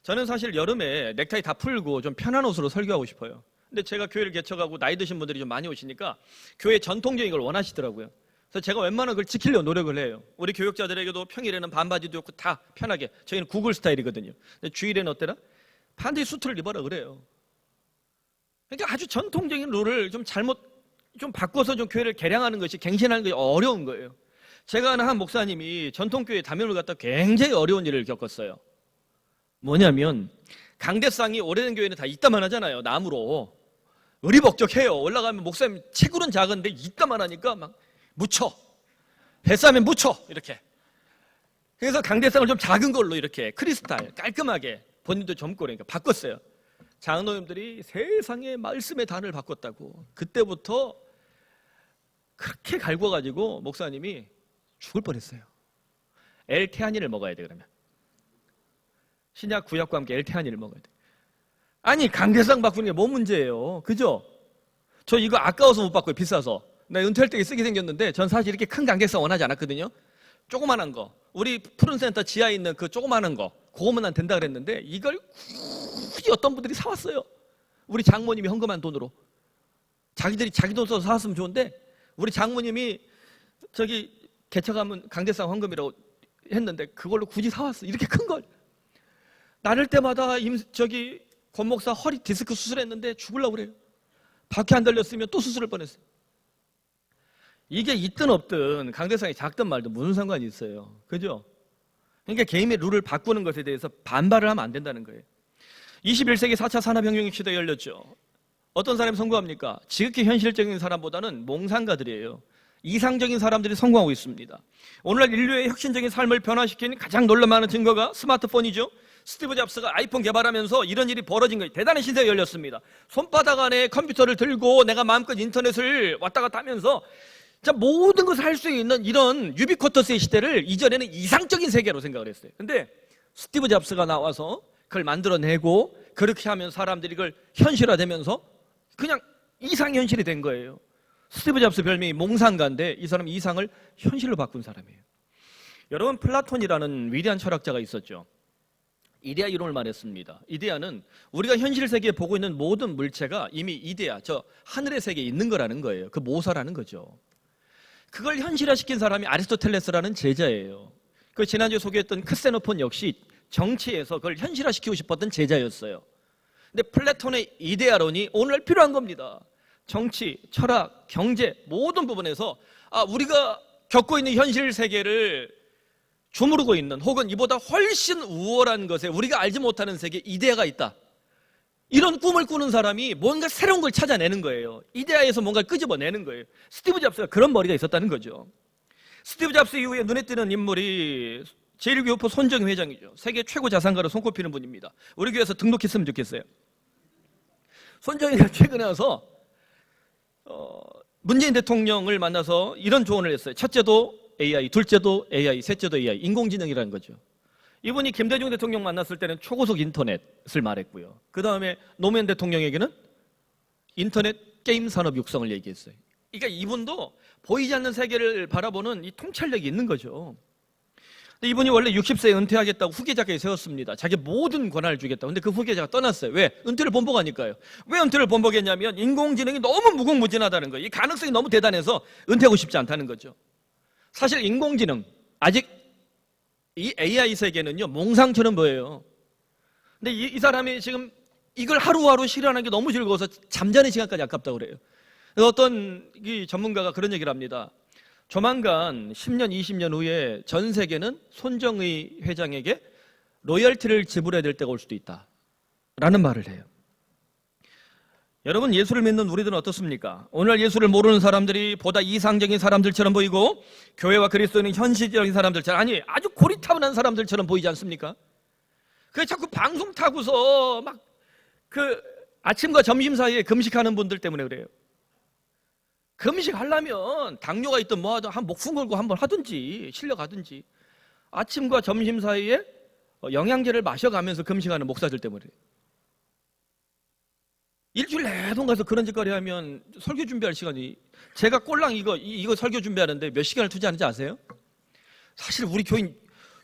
저는 사실 여름에 넥타이 다 풀고 좀 편한 옷으로 설교하고 싶어요. 근데 제가 교회를 개척하고 나이 드신 분들이 좀 많이 오시니까 교회 전통적인 걸 원하시더라고요. 그래서 제가 웬만한 걸 지키려고 노력을 해요. 우리 교육자들에게도 평일에는 반바지도 입고 다 편하게, 저희는 구글 스타일이거든요. 근데 주일에는 어때라? 반드시 수트를 입어라 그래요. 그러니까 아주 전통적인 룰을 좀 바꿔서 좀 교회를 개량하는 것이, 갱신하는 것이 어려운 거예요. 제가 아는 한 목사님이 전통교회 담임을 갖다 굉장히 어려운 일을 겪었어요. 뭐냐면 강대상이 오래된 교회는 다 이따만 하잖아요. 나무로 의리벅적해요. 올라가면 목사님 체구는 작은데 이따만 하니까 막 묻혀, 뱃싸움에 묻혀 이렇게. 그래서 강대상을 좀 작은 걸로 이렇게 크리스탈 깔끔하게, 본인도 젊고 그러니까 바꿨어요. 장로님들이 세상에 말씀의 단을 바꿨다고. 그때부터 그렇게 갈궈가지고 목사님이 죽을 뻔했어요. 엘테아닌을 먹어야 돼. 그러면 신약 구약과 함께 엘테아닌을 먹어야 돼. 아니 강대상 바꾸는 게 뭐 문제예요, 그죠? 저 이거 아까워서 못 바꿔요. 비싸서. 나 은퇴할 때 쓰게 생겼는데, 전 사실 이렇게 큰 강대상 원하지 않았거든요. 조그만한 거, 우리 푸른센터 지하에 있는 그 조그만한 거, 그거면 난 된다 그랬는데 이걸 굳이 어떤 분들이 사왔어요. 우리 장모님이 헌금한 돈으로. 자기들이 자기 돈 써서 사왔으면 좋은데 우리 장모님이 저기 개척하면 강대상 헌금이라고 했는데 그걸로 굳이 사왔어. 이렇게 큰 걸. 나를 때마다 권 목사 허리 디스크 수술했는데 죽으려고 그래요. 바퀴 안 달렸으면 또 수술할 뻔했어요. 이게 있든 없든 강대상이 작든 말든 무슨 상관이 있어요, 그죠? 그러니까 개인의 룰을 바꾸는 것에 대해서 반발을 하면 안 된다는 거예요. 21세기 4차 산업혁명 시대에 열렸죠. 어떤 사람이 성공합니까? 지극히 현실적인 사람보다는 몽상가들이에요. 이상적인 사람들이 성공하고 있습니다. 오늘날 인류의 혁신적인 삶을 변화시킨 가장 놀랄만한 증거가 스마트폰이죠. 스티브 잡스가 아이폰 개발하면서 이런 일이 벌어진 거예요. 대단한 시대가 열렸습니다. 손바닥 안에 컴퓨터를 들고 내가 마음껏 인터넷을 왔다 갔다 하면서 모든 것을 할 수 있는 이런 유비쿼터스의 시대를 이전에는 이상적인 세계로 생각을 했어요. 근데 스티브 잡스가 나와서 그걸 만들어내고 그렇게 하면 사람들이 그걸 현실화되면서 그냥 이상현실이 된 거예요. 스티브 잡스 별명이 몽상가인데 이 사람은 이상을 현실로 바꾼 사람이에요. 여러분, 플라톤이라는 위대한 철학자가 있었죠. 이데아 이론을 말했습니다. 이데아는 우리가 현실 세계에 보고 있는 모든 물체가 이미 이데아, 저 하늘의 세계에 있는 거라는 거예요. 그 모사라는 거죠. 그걸 현실화시킨 사람이 아리스토텔레스라는 제자예요. 그 지난주에 소개했던 크세노폰 역시 정치에서 그걸 현실화시키고 싶었던 제자였어요. 근데 플라톤의 이데아론이 오늘날 필요한 겁니다. 정치, 철학, 경제 모든 부분에서 우리가 겪고 있는 현실 세계를 주무르고 있는, 혹은 이보다 훨씬 우월한 것에 우리가 알지 못하는 세계 이데아가 있다. 이런 꿈을 꾸는 사람이 뭔가 새로운 걸 찾아내는 거예요. 이데아에서 뭔가 끄집어내는 거예요. 스티브 잡스가 그런 머리가 있었다는 거죠. 스티브 잡스 이후에 눈에 띄는 인물이 제1교포 손정희 회장이죠. 세계 최고 자산가로 손꼽히는 분입니다. 우리 교회에서 등록했으면 좋겠어요. 손정희가 최근에 와서 문재인 대통령을 만나서 이런 조언을 했어요. 첫째도 AI, 둘째도 AI, 셋째도 AI, 인공지능이라는 거죠. 이분이 김대중 대통령 만났을 때는 초고속 인터넷을 말했고요. 그 다음에 노무현 대통령에게는 인터넷 게임 산업 육성을 얘기했어요. 그러니까 이분도 보이지 않는 세계를 바라보는 이 통찰력이 있는 거죠. 근데 이분이 원래 60세에 은퇴하겠다고 후계자까지 세웠습니다. 자기 모든 권한을 주겠다고. 근데 그 후계자가 떠났어요. 왜? 은퇴를 번복하니까요. 왜 은퇴를 번복했냐면 인공지능이 너무 무궁무진하다는 거예요. 이 가능성이 너무 대단해서 은퇴하고 싶지 않다는 거죠. 사실 인공지능, 아직 이 AI 세계는요, 몽상처럼 보여요. 근데 이 사람이 지금 이걸 하루하루 실현하는 게 너무 즐거워서 잠자는 시간까지 아깝다고 그래요. 그래서 어떤 이 전문가가 그런 얘기를 합니다. 조만간 10년, 20년 후에 전 세계는 손정의 회장에게 로열티를 지불해야 될 때가 올 수도 있다 라는 말을 해요. 여러분, 예수를 믿는 우리들은 어떻습니까? 오늘 예수를 모르는 사람들이 보다 이상적인 사람들처럼 보이고 교회와 그리스도는 현실적인 사람들처럼, 아니 아주 고리타분한 사람들처럼 보이지 않습니까? 그 자꾸 방송 타고서 막 그 아침과 점심 사이에 금식하는 분들 때문에 그래요. 금식하려면 당뇨가 있든 뭐 하든 한 목숨 걸고 한번 하든지 실려가든지, 아침과 점심 사이에 영양제를 마셔가면서 금식하는 목사들 때문에 그래요. 일주일 내동 가서 그런 짓거리 하면 설교 준비할 시간이, 제가 꼴랑 이거 설교 준비하는데 몇 시간을 투자하는지 아세요? 사실 우리 교인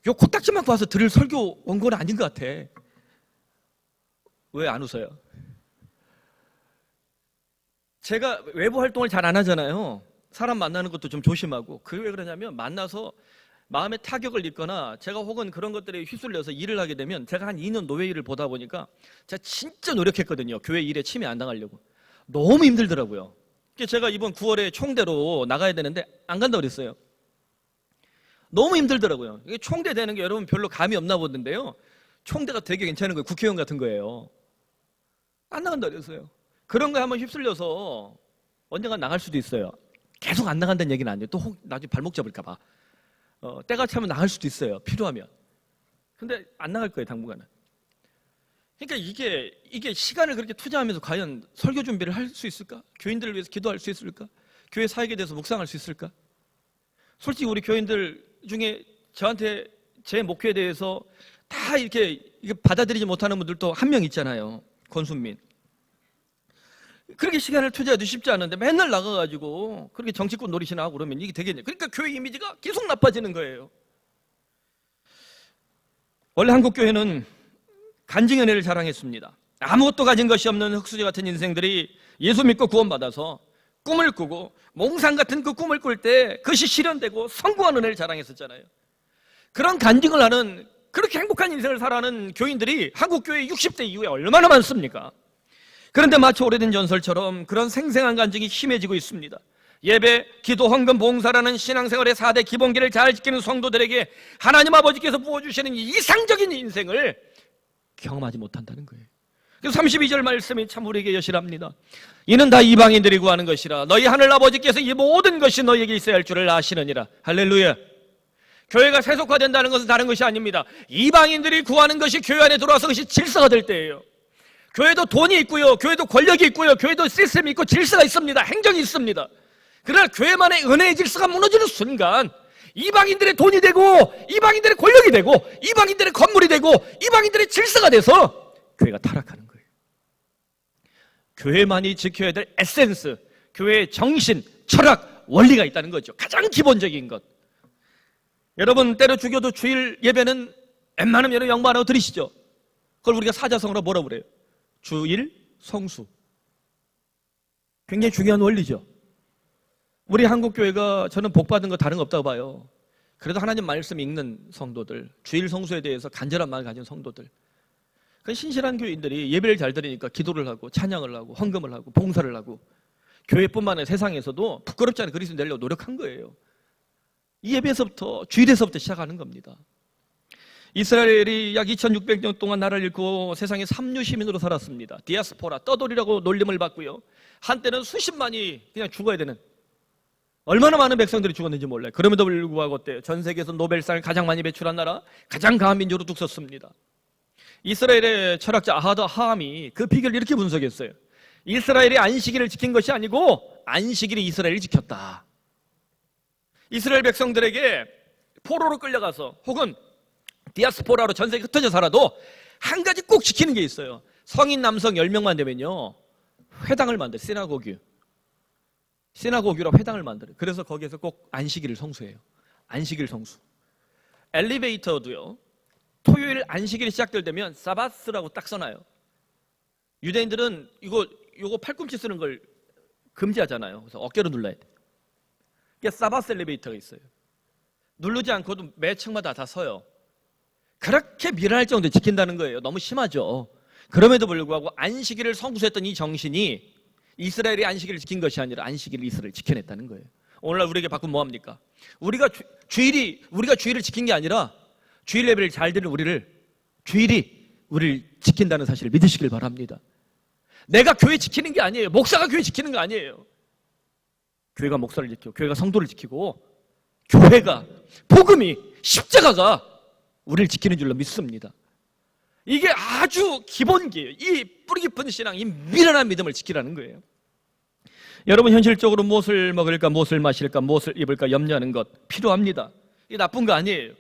요 코딱지만큼 와서 들을 설교 원고는 아닌 것 같아. 왜 안 웃어요? 제가 외부 활동을 잘 안 하잖아요. 사람 만나는 것도 좀 조심하고. 그게 왜 그러냐면, 만나서 마음에 타격을 입거나 제가 혹은 그런 것들에 휘둘려서 일을 하게 되면, 제가 한 2년 노예 일을 보다 보니까 제가 진짜 노력했거든요. 교회 일에 침해 안 당하려고. 너무 힘들더라고요. 제가 이번 9월에 총대로 나가야 되는데 안 간다고 그랬어요. 너무 힘들더라고요. 이게 총대 되는 게 여러분 별로 감이 없나 보는데요, 총대가 되게 괜찮은 거예요. 국회의원 같은 거예요. 안 나간다고 그랬어요. 그런 거에 한번 휩쓸려서 언젠가 나갈 수도 있어요. 계속 안 나간다는 얘기는 아니에요. 또 나중에 발목 잡을까 봐. 때가 차면 나갈 수도 있어요. 필요하면. 근데 안 나갈 거예요, 당분간은. 그러니까 이게 시간을 그렇게 투자하면서 과연 설교 준비를 할 수 있을까? 교인들을 위해서 기도할 수 있을까? 교회 사역에 대해서 묵상할 수 있을까? 솔직히 우리 교인들 중에 저한테 제 목회에 대해서 다 이렇게 받아들이지 못하는 분들도 한 명 있잖아요. 권순민. 그렇게 시간을 투자해도 쉽지 않은데 맨날 나가가지고 그렇게 정치권 노리시나 하고 그러면 이게 되겠냐. 그러니까 교회 이미지가 계속 나빠지는 거예요. 원래 한국교회는 간증연애를 자랑했습니다. 아무것도 가진 것이 없는 흙수저 같은 인생들이 예수 믿고 구원받아서 꿈을 꾸고 몽상 같은 그 꿈을 꿀 때 그것이 실현되고 성공한 은혜를 자랑했었잖아요. 그런 간증을 하는, 그렇게 행복한 인생을 살아가는 교인들이 한국교회 60대 이후에 얼마나 많습니까? 그런데 마치 오래된 전설처럼 그런 생생한 간증이 희미해지고 있습니다. 예배, 기도, 헌금, 봉사라는 신앙생활의 4대 기본기를 잘 지키는 성도들에게 하나님 아버지께서 부어주시는 이상적인 인생을 경험하지 못한다는 거예요. 그래서 32절 말씀이 참 우리에게 여실합니다. 이는 다 이방인들이 구하는 것이라 너희 하늘 아버지께서 이 모든 것이 너희에게 있어야 할 줄을 아시느니라. 할렐루야. 교회가 세속화된다는 것은 다른 것이 아닙니다. 이방인들이 구하는 것이 교회 안에 들어와서 그것이 질서가 될 때예요. 교회도 돈이 있고요, 교회도 권력이 있고요, 교회도 시스템이 있고 질서가 있습니다. 행정이 있습니다. 그러나 교회만의 은혜의 질서가 무너지는 순간 이방인들의 돈이 되고 이방인들의 권력이 되고 이방인들의 건물이 되고 이방인들의 질서가 돼서 교회가 타락하는 거예요. 교회만이 지켜야 될 에센스, 교회의 정신, 철학, 원리가 있다는 거죠. 가장 기본적인 것. 여러분, 때려 죽여도 주일 예배는 웬만하면 여러분 양보하라고 들으시죠? 그걸 우리가 사자성어로 뭐라고 그래요? 주일 성수. 굉장히 중요한 원리죠. 우리 한국교회가 저는 복받은 거 다른 거 없다고 봐요. 그래도 하나님 말씀 읽는 성도들, 주일 성수에 대해서 간절한 마음을 가진 성도들, 그 신실한 교인들이 예배를 잘 드리니까 기도를 하고 찬양을 하고 헌금을 하고 봉사를 하고 교회뿐만 아니라 세상에서도 부끄럽지 않은 그리스도 내려고 노력한 거예요. 이 예배에서부터, 주일에서부터 시작하는 겁니다. 이스라엘이 약 2600년 동안 나라를 잃고 세상의 삼류 시민으로 살았습니다. 디아스포라, 떠돌이라고 놀림을 받고요. 한때는 수십만이 그냥 죽어야 되는, 얼마나 많은 백성들이 죽었는지 몰라요. 그럼에도 불구하고 어때요? 전 세계에서 노벨상을 가장 많이 배출한 나라, 가장 강한 민족으로 뚝 섰습니다. 이스라엘의 철학자 아하드 하함이 그 비결을 이렇게 분석했어요. 이스라엘이 안식일을 지킨 것이 아니고 안식일이 이스라엘을 지켰다. 이스라엘 백성들에게 포로로 끌려가서 혹은 디아스포라로 전 세계에 흩어져 살아도 한 가지 꼭 지키는 게 있어요. 성인 남성 10명만 되면요, 회당을 만들어요. 시나고규라고 회당을 만들어요. 그래서 거기에서 꼭 안식일을 성수해요. 안식일 성수. 엘리베이터도요, 토요일 안식일이 시작될 때면 사바스라고 딱 써놔요. 유대인들은 이거 팔꿈치 쓰는 걸 금지하잖아요. 그래서 어깨로 눌러야 돼. 이게 사바스 엘리베이터가 있어요. 누르지 않고도 매 층마다 다 서요. 그렇게 미련할 정도로 지킨다는 거예요. 너무 심하죠. 그럼에도 불구하고 안식일을 성수했던 이 정신이 이스라엘이 안식일을 지킨 것이 아니라 안식일을 이스라엘을 지켜냈다는 거예요. 오늘날 우리에게 바꾸면 뭐합니까? 우리가 주일을 지킨 게 아니라 주일 예배를 잘 드리는 주일이 우리를 지킨다는 사실을 믿으시길 바랍니다. 내가 교회 지키는 게 아니에요. 목사가 교회 지키는 거 아니에요. 교회가 목사를 지키고 교회가 성도를 지키고 교회가 복음이 십자가가 우리를 지키는 줄로 믿습니다. 이게 아주 기본기예요. 이 뿌리 깊은 신앙, 이 미련한 믿음을 지키라는 거예요. 여러분 현실적으로 무엇을 먹을까, 무엇을 마실까, 무엇을 입을까 염려하는 것 필요합니다. 이게 나쁜 거 아니에요.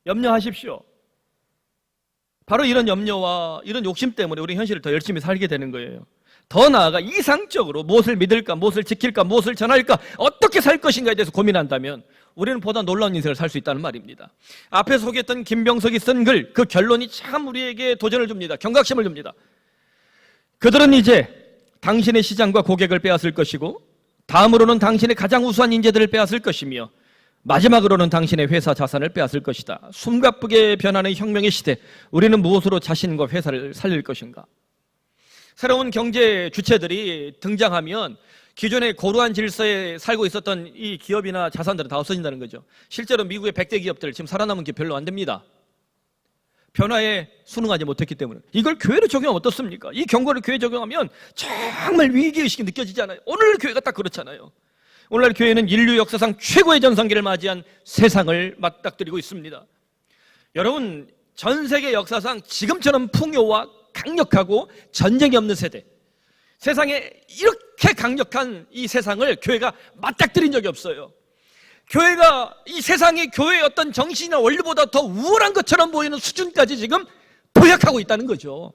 염려하십시오. 바로 이런 염려와 이런 욕심 때문에 우리 현실을 더 열심히 살게 되는 거예요. 더 나아가 이상적으로 무엇을 믿을까, 무엇을 지킬까, 무엇을 전할까, 어떻게 살 것인가에 대해서 고민한다면 우리는 보다 놀라운 인생을 살 수 있다는 말입니다. 앞에 소개했던 김병석이 쓴 글, 그 결론이 참 우리에게 도전을 줍니다. 경각심을 줍니다. 그들은 이제 당신의 시장과 고객을 빼앗을 것이고 다음으로는 당신의 가장 우수한 인재들을 빼앗을 것이며 마지막으로는 당신의 회사 자산을 빼앗을 것이다. 숨가쁘게 변하는 혁명의 시대, 우리는 무엇으로 자신과 회사를 살릴 것인가? 새로운 경제 주체들이 등장하면 기존의 고루한 질서에 살고 있었던 이 기업이나 자산들은 다 없어진다는 거죠. 실제로 미국의 100대 기업들 지금 살아남은 게 별로 안 됩니다. 변화에 순응하지 못했기 때문에. 이걸 교회로 적용하면 어떻습니까? 이 경고를 교회에 적용하면 정말 위기의식이 느껴지지 않아요? 오늘 교회가 딱 그렇잖아요. 오늘날 교회는 인류 역사상 최고의 전성기를 맞이한 세상을 맞닥뜨리고 있습니다. 여러분, 전 세계 역사상 지금처럼 풍요와 강력하고 전쟁이 없는 세대, 세상에 이렇게 강력한 이 세상을 교회가 맞닥뜨린 적이 없어요. 교회가 이 세상의 교회의 어떤 정신이나 원리보다 더 우월한 것처럼 보이는 수준까지 지금 도약하고 있다는 거죠.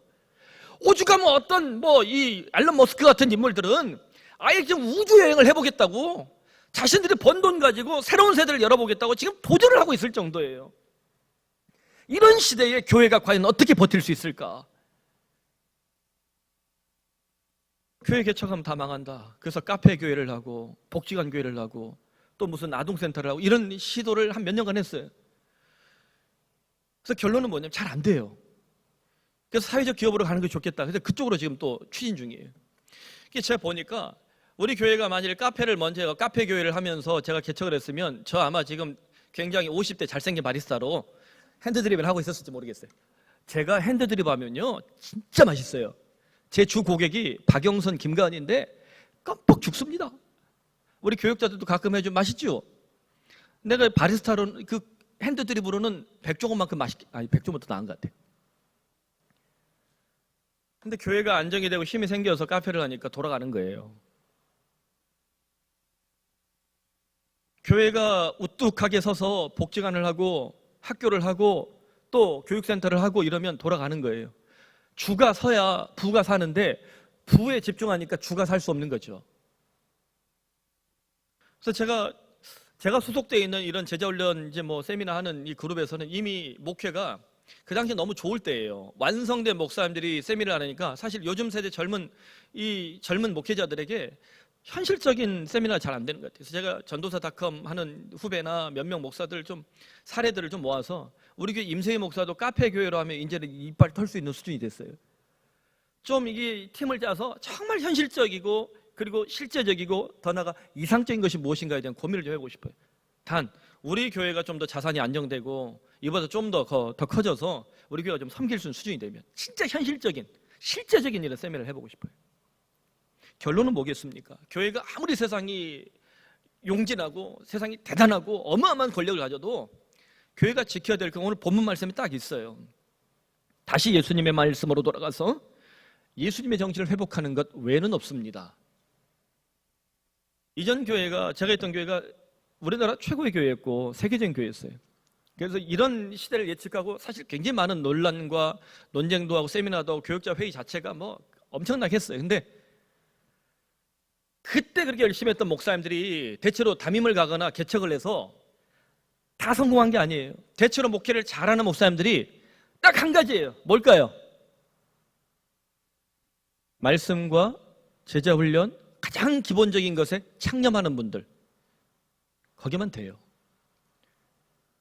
오죽하면 어떤 이 앨런 머스크 같은 인물들은 아예 지금 우주 여행을 해보겠다고, 자신들이 번 돈 가지고 새로운 세대를 열어보겠다고 지금 도전을 하고 있을 정도예요. 이런 시대에 교회가 과연 어떻게 버틸 수 있을까? 교회 개척하면 다 망한다. 그래서 카페 교회를 하고 복지관 교회를 하고 또 무슨 아동센터를 하고 이런 시도를 한 몇 년간 했어요. 그래서 결론은 뭐냐면 잘 안 돼요. 그래서 사회적 기업으로 가는 게 좋겠다. 그래서 그쪽으로 지금 또 추진 중이에요. 제가 보니까 우리 교회가 만약에 카페를 먼저 해서 카페 교회를 하면서 제가 개척을 했으면 저 아마 지금 굉장히 50대 잘생긴 바리스타로 핸드드립을 하고 있었을지 모르겠어요. 제가 핸드드립 하면요 진짜 맛있어요. 제 주 고객이 박영선, 김가은인데 깜빡 죽습니다. 우리 교육자들도 가끔 해주면 맛있죠? 내가 바리스타로 그 핸드드립으로는 백종원만큼 맛있게, 아니 백종원보다 나은 것 같아요. 근데 교회가 안정이 되고 힘이 생겨서 카페를 하니까 돌아가는 거예요. 교회가 우뚝하게 서서 복지관을 하고 학교를 하고 또 교육센터를 하고 이러면 돌아가는 거예요. 주가 서야 부가 사는데 부에 집중하니까 주가 살 수 없는 거죠. 그래서 제가 소속되어 있는 이런 제자훈련 세미나 하는 이 그룹에서는 이미 목회가 그 당시에 너무 좋을 때예요. 완성된 목사님들이 세미나를 하니까 사실 요즘 세대 젊은 목회자들에게 현실적인 세미나가 잘 안 되는 것 같아요. 그래서 제가 전도사닷컴 하는 후배나 몇 명 목사들 좀 사례들을 좀 모아서 우리 교회 임세희 목사도 카페 교회로 하면 이제는 이빨 털 수 있는 수준이 됐어요. 좀 이게 팀을 짜서 정말 현실적이고 그리고 실제적이고 더 나아가 이상적인 것이 무엇인가에 대한 고민을 좀 해보고 싶어요. 단 우리 교회가 좀 더 자산이 안정되고 이보다 좀 더 커져서 우리 교회가 좀 섬길 수 있는 수준이 되면 진짜 현실적인 실제적인 일을 세미나를 해보고 싶어요. 결론은 뭐겠습니까? 교회가 아무리 세상이 용진하고 세상이 대단하고 어마어마한 권력을 가져도 교회가 지켜야 될 건 오늘 본문 말씀이 딱 있어요. 다시 예수님의 말씀으로 돌아가서 예수님의 정신을 회복하는 것 외에는 없습니다. 이전 교회가, 제가 있던 교회가 우리나라 최고의 교회였고 세계적인 교회였어요. 그래서 이런 시대를 예측하고 사실 굉장히 많은 논란과 논쟁도 하고 세미나도 하고 교육자 회의 자체가 엄청나게 했어요. 근데 그때 그렇게 열심히 했던 목사님들이 대체로 담임을 가거나 개척을 해서 다 성공한 게 아니에요. 대체로 목회를 잘하는 목사님들이 딱 한 가지예요. 뭘까요? 말씀과 제자훈련 가장 기본적인 것에 창념하는 분들, 거기만 돼요.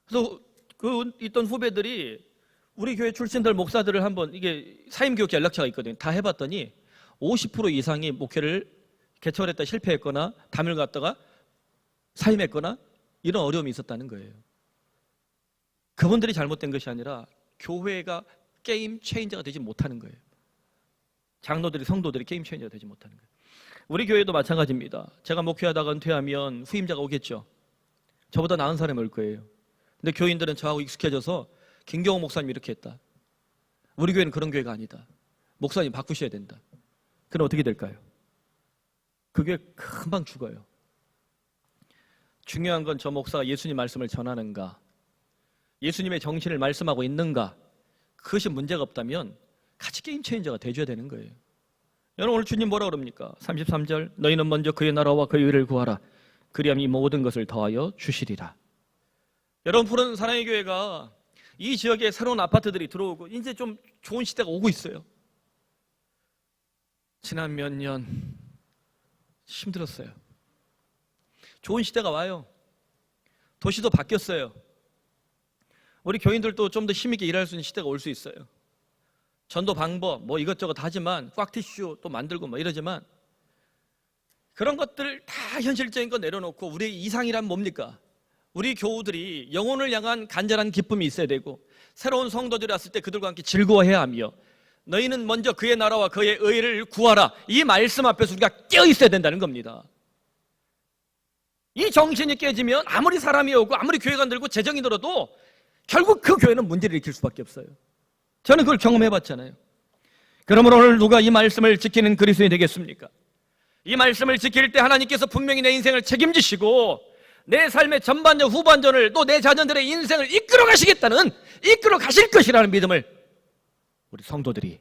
그래서 그 있던 후배들이 우리 교회 출신들 목사들을 한번 이게 사임교육자 연락처가 있거든요. 다 해봤더니 50% 이상이 목회를 개척을 했다 실패했거나 담임을 갔다가 사임했거나 이런 어려움이 있었다는 거예요. 그분들이 잘못된 것이 아니라 교회가 게임 체인저가 되지 못하는 거예요. 장로들이 성도들이 게임 체인저가 되지 못하는 거예요. 우리 교회도 마찬가지입니다. 제가 목회하다가 은퇴하면 후임자가 오겠죠. 저보다 나은 사람이 올 거예요. 근데 교인들은 저하고 익숙해져서 김경호 목사님 이렇게 했다. 우리 교회는 그런 교회가 아니다. 목사님 바꾸셔야 된다. 그럼 어떻게 될까요? 그게 금방 죽어요. 중요한 건 저 목사가 예수님 말씀을 전하는가, 예수님의 정신을 말씀하고 있는가, 그것이 문제가 없다면 같이 게임 체인저가 돼줘야 되는 거예요. 여러분, 오늘 주님 뭐라 그럽니까? 33절, 너희는 먼저 그의 나라와 그의 의를 구하라. 그리하면 이 모든 것을 더하여 주시리라. 여러분, 푸른 사랑의 교회가 이 지역에 새로운 아파트들이 들어오고 이제 좀 좋은 시대가 오고 있어요. 지난 몇 년 힘들었어요. 좋은 시대가 와요. 도시도 바뀌었어요. 우리 교인들도 좀 더 힘있게 일할 수 있는 시대가 올 수 있어요. 전도 방법 뭐 이것저것 하지만 꽉티슈 또 만들고 뭐 이러지만 그런 것들 다 현실적인 거 내려놓고 우리의 이상이란 뭡니까? 우리 교우들이 영혼을 향한 간절한 기쁨이 있어야 되고 새로운 성도들이 왔을 때 그들과 함께 즐거워해야 하며 너희는 먼저 그의 나라와 그의 의를 구하라. 이 말씀 앞에서 우리가 깨어 있어야 된다는 겁니다. 이 정신이 깨지면 아무리 사람이 오고 아무리 교회가 늘고 재정이 늘어도 결국 그 교회는 문제를 일으킬 수밖에 없어요. 저는 그걸 경험해봤잖아요. 그러므로 오늘 누가 이 말씀을 지키는 그리스도인이 되겠습니까? 이 말씀을 지킬 때 하나님께서 분명히 내 인생을 책임지시고 내 삶의 전반전 후반전을 또 내 자녀들의 인생을 이끌어 가시겠다는, 이끌어 가실 것이라는 믿음을 우리 성도들이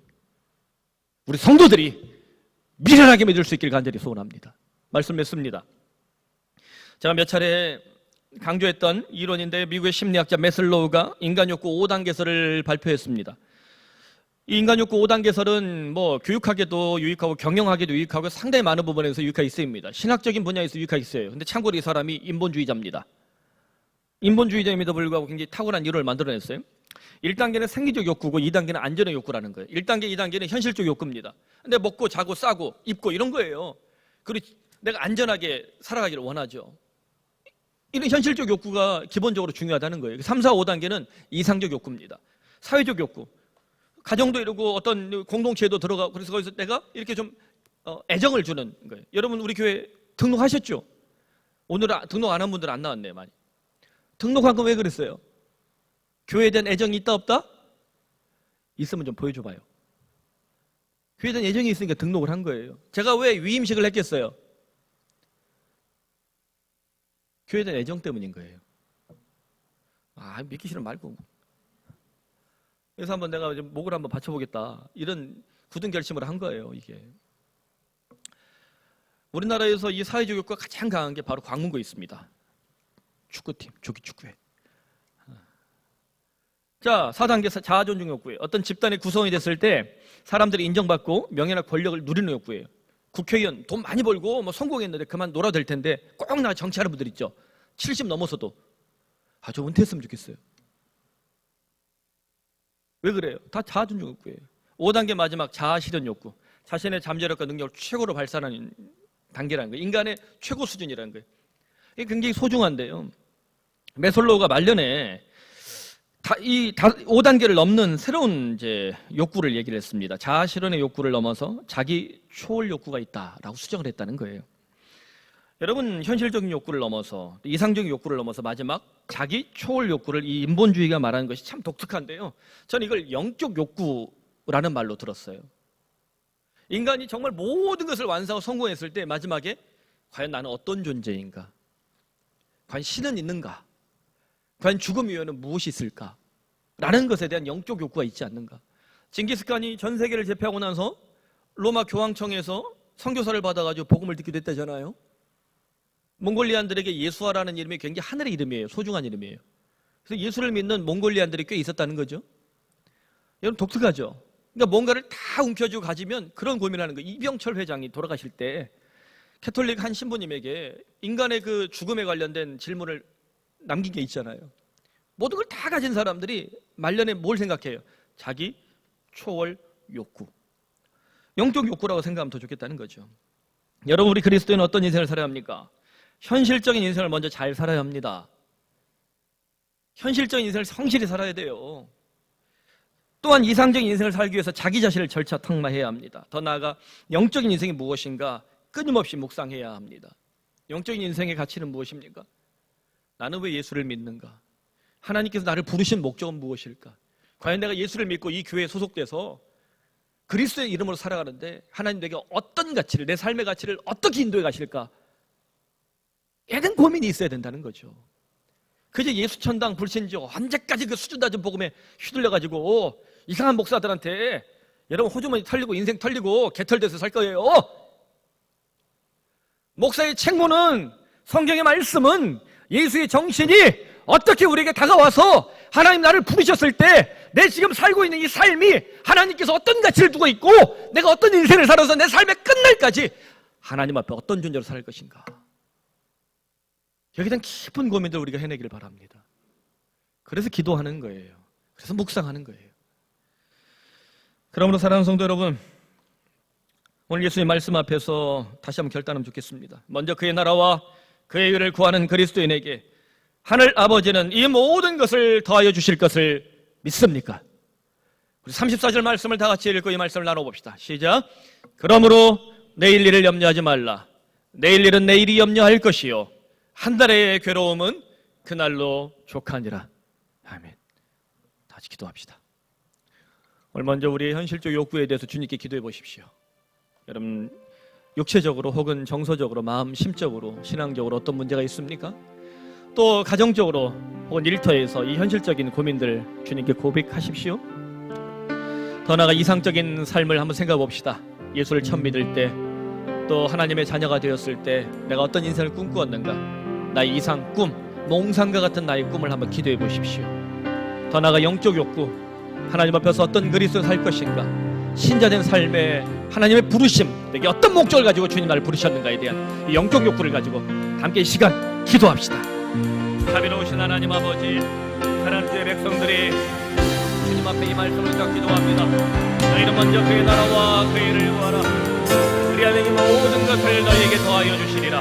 미련하게 믿을 수 있길 간절히 소원합니다. 말씀 맺습니다. 제가 몇 차례 강조했던 이론인데 미국의 심리학자 매슬로우가 인간욕구 5단계설을 발표했습니다. 이 인간욕구 5단계설은 뭐 교육학에도 유익하고 경영학에도 유익하고 상당히 많은 부분에서 유익하게 쓰입니다. 신학적인 분야에서 유익하게 써요. 근데 참고로 이 사람이 인본주의자입니다. 인본주의자임에도 불구하고 굉장히 탁월한 이론을 만들어냈어요. 1단계는 생리적 욕구고 2단계는 안전의 욕구라는 거예요. 1단계, 2단계는 현실적 욕구입니다. 근데 먹고 자고 싸고 입고 이런 거예요. 그리고 내가 안전하게 살아가기를 원하죠. 이런 현실적 욕구가 기본적으로 중요하다는 거예요. 3, 4, 5단계는 이상적 욕구입니다. 사회적 욕구. 가정도 이러고 어떤 공동체에도 들어가고 그래서 거기서 내가 이렇게 좀 애정을 주는 거예요. 여러분 우리 교회 등록하셨죠? 오늘 등록 안 한 분들 안 나왔네요. 많이. 등록한 건 왜 그랬어요? 교회에 대한 애정이 있다 없다? 있으면 좀 보여줘봐요. 교회에 대한 애정이 있으니까 등록을 한 거예요. 제가 왜 위임식을 했겠어요? 교회에 대한 애정 때문인 거예요. 믿기 싫으면 말고. 그래서 한번 내가 목을 한번 받쳐보겠다. 이런 굳은 결심을 한 거예요, 이게. 우리나라에서 이 사회적 욕구가 가장 강한 게 바로 광문구에 있습니다. 축구팀, 조기축구회. 자, 4단계 자아존중 욕구예요. 어떤 집단의 구성이 됐을 때 사람들이 인정받고 명예나 권력을 누리는 욕구예요. 국회의원 돈 많이 벌고 뭐 성공했는데 그만 놀아도 될 텐데 꼭 나가 정치하는 분들 있죠. 70 넘어서도 저 은퇴했으면 좋겠어요. 왜 그래요? 다 자아존중 욕구예요. 5단계 마지막 자아실현 욕구. 자신의 잠재력과 능력을 최고로 발산하는 단계라는 거예요. 인간의 최고 수준이라는 거예요. 이게 굉장히 소중한데요. 매슬로우가 말년에 5단계를 넘는 새로운 이제 욕구를 얘기를 했습니다. 자아실현의 욕구를 넘어서 자기 초월 욕구가 있다라고 수정을 했다는 거예요. 여러분, 현실적인 욕구를 넘어서 이상적인 욕구를 넘어서 마지막 자기 초월 욕구를 이 인본주의가 말하는 것이 참 독특한데요. 저는 이걸 영적 욕구라는 말로 들었어요. 인간이 정말 모든 것을 완성하고 성공했을 때 마지막에 과연 나는 어떤 존재인가? 과연 신은 있는가? 과연 죽음 이후에는 무엇이 있을까? 라는 것에 대한 영적 욕구가 있지 않는가? 징기스칸이 전 세계를 제패하고 나서 로마 교황청에서 선교사를 받아가지고 복음을 듣기도 했다잖아요. 몽골리안들에게 예수아라는 이름이 굉장히 하늘의 이름이에요. 소중한 이름이에요. 그래서 예수를 믿는 몽골리안들이 꽤 있었다는 거죠. 여러분 독특하죠? 그러니까 뭔가를 다 움켜쥐고 가지면 그런 고민하는 거예요. 이병철 회장이 돌아가실 때 캐톨릭 한 신부님에게 인간의 그 죽음에 관련된 질문을 남긴 게 있잖아요. 모든 걸 다 가진 사람들이 말년에 뭘 생각해요? 자기 초월 욕구. 영적 욕구라고 생각하면 더 좋겠다는 거죠. 여러분, 우리 그리스도인은 어떤 인생을 살아야 합니까? 현실적인 인생을 먼저 잘 살아야 합니다. 현실적인 인생을 성실히 살아야 돼요. 또한 이상적인 인생을 살기 위해서 자기 자신을 절차탕마해야 합니다. 더 나아가 영적인 인생이 무엇인가 끊임없이 묵상해야 합니다. 영적인 인생의 가치는 무엇입니까? 나는 왜 예수를 믿는가? 하나님께서 나를 부르신 목적은 무엇일까? 과연 내가 예수를 믿고 이 교회에 소속돼서 그리스도의 이름으로 살아가는데 하나님 내게 어떤 가치를, 내 삶의 가치를 어떻게 인도해 가실까? 애는 고민이 있어야 된다는 거죠. 그저 예수천당 불신지 언제까지 그 수준 낮은 복음에 휘둘려가지고 이상한 목사들한테 여러분 호주머니 털리고 인생 털리고 개털돼서 살 거예요. 목사의 책무는, 성경의 말씀은, 예수의 정신이 어떻게 우리에게 다가와서 하나님 나를 부르셨을 때 내 지금 살고 있는 이 삶이 하나님께서 어떤 가치를 두고 있고 내가 어떤 인생을 살아서 내 삶의 끝날까지 하나님 앞에 어떤 존재로 살 것인가, 여기에 대한 깊은 고민들 우리가 해내기를 바랍니다. 그래서 기도하는 거예요. 그래서 묵상하는 거예요. 그러므로 사랑하는 성도 여러분, 오늘 예수의 말씀 앞에서 다시 한번 결단하면 좋겠습니다. 먼저 그의 나라와 그의 의를 구하는 그리스도인에게 하늘 아버지는 이 모든 것을 더하여 주실 것을 믿습니까? 우리 34절 말씀을 다 같이 읽고 이 말씀을 나눠봅시다. 시작. 그러므로 내일 일을 염려하지 말라. 내일 일은 내일이 염려할 것이요 한 달의 괴로움은 그날로 족하니라. 아멘. 다시 기도합시다. 오늘 먼저 우리의 현실적 욕구에 대해서 주님께 기도해 보십시오. 여러분, 육체적으로 혹은 정서적으로, 마음, 심적으로, 신앙적으로 어떤 문제가 있습니까? 또 가정적으로 혹은 일터에서 이 현실적인 고민들 주님께 고백하십시오. 더 나아가 이상적인 삶을 한번 생각해 봅시다. 예수를 처음 믿을 때, 또 하나님의 자녀가 되었을 때 내가 어떤 인생을 꿈꾸었는가, 나의 이상, 꿈, 몽상과 같은 나의 꿈을 한번 기도해 보십시오. 더 나아가 영적 욕구, 하나님 앞에서 어떤 그리스도로 살 것인가, 신자된 삶에 하나님의 부르심, 내게 어떤 목적을 가지고 주님 나를 부르셨는가에 대한 이 영적 욕구를 가지고 함께 이 시간 기도합시다. 자비로우신 하나님 아버지, 사랑하는 주의 백성들이 주님 앞에 이 말씀을 딱 기도합니다. 너희는 먼저 그의 나라와 그의 일을 구하라. 그리하면 이 모든 것을 너희에게 더하여 주시리라.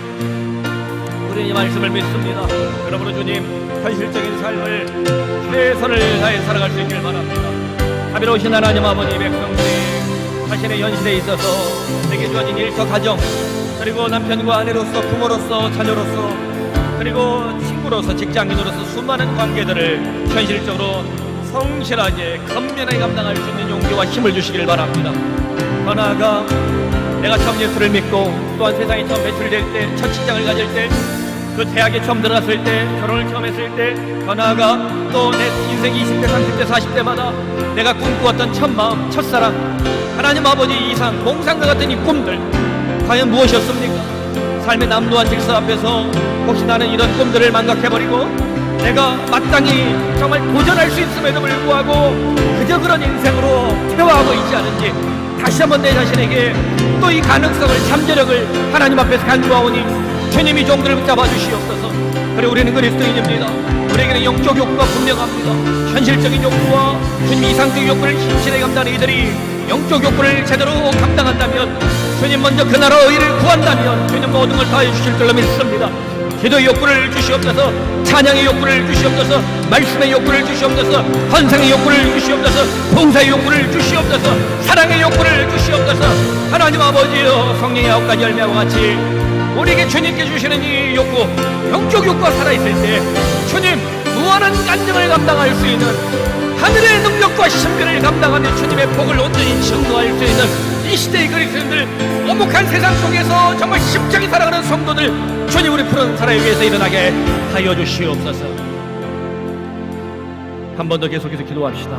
우리는 이 말씀을 믿습니다. 그러므로 주님, 현실적인 삶을 최선을 다해 살아갈 수 있길 바랍니다. 자비로우신 하나님 아버지, 백성들이 자신의 현실에 있어서 내게 주어진 일터 가정, 그리고 남편과 아내로서, 부모로서, 자녀로서, 그리고 친구로서, 직장인으로서 수많은 관계들을 현실적으로 성실하게 건면하게 감당할 수 있는 용기와 힘을 주시길 바랍니다. 더 나아가 내가 처음 예수를 믿고 또한 세상에 처음 배출될 때, 첫 직장을 가질 때, 그 대학에 처음 들어갔을 때, 결혼을 처음 했을 때, 더 나아가 또 내 인생 20대, 30대, 40대마다 내가 꿈꾸었던 첫 마음, 첫사랑, 하나님 아버지 이상, 몽상과 같은 이 꿈들 과연 무엇이었습니까? 삶의 남루한 질서 앞에서 혹시 나는 이런 꿈들을 망각해버리고 내가 마땅히 정말 도전할 수 있음에도 불구하고 그저 그런 인생으로 퇴화하고 있지 않은지 다시 한번 내 자신에게 또 이 가능성을, 잠재력을 하나님 앞에서 간구하오니 주님이 종들을 붙잡아 주시옵소서. 그리고 우리는 그리스도인입니다. 우리에게는 영적 욕구가 분명합니다. 현실적인 욕구와 주님 이상적 욕구를 힘실에 감당하는 이들이 영적 욕구를 제대로 감당한다면, 주님 먼저 그 나라의 일을 구한다면 주님 모든 걸 다해 주실 줄로 믿습니다. 기도의 욕구를 주시옵소서, 찬양의 욕구를 주시옵소서, 말씀의 욕구를 주시옵소서, 헌상의 욕구를 주시옵소서, 봉사의 욕구를 주시옵소서, 사랑의 욕구를 주시옵소서. 하나님 아버지여, 성령의 9가지 열매와 같이 우리에게 주님께 주시는 이 욕구, 영적 욕구가 살아있을 때 주님 무한한 간증을 감당할 수 있는, 하늘의 능력과 신비를 감당하며 주님의 복을 온전히 증거할 수 있는 이 시대의 그리스도인들, 엄혹한 세상 속에서 정말 심장이 살아가는 성도들, 주님 우리 푸른 사랑을 위해서 일어나게 하여 주시옵소서. 한 번 더 계속해서 기도합시다.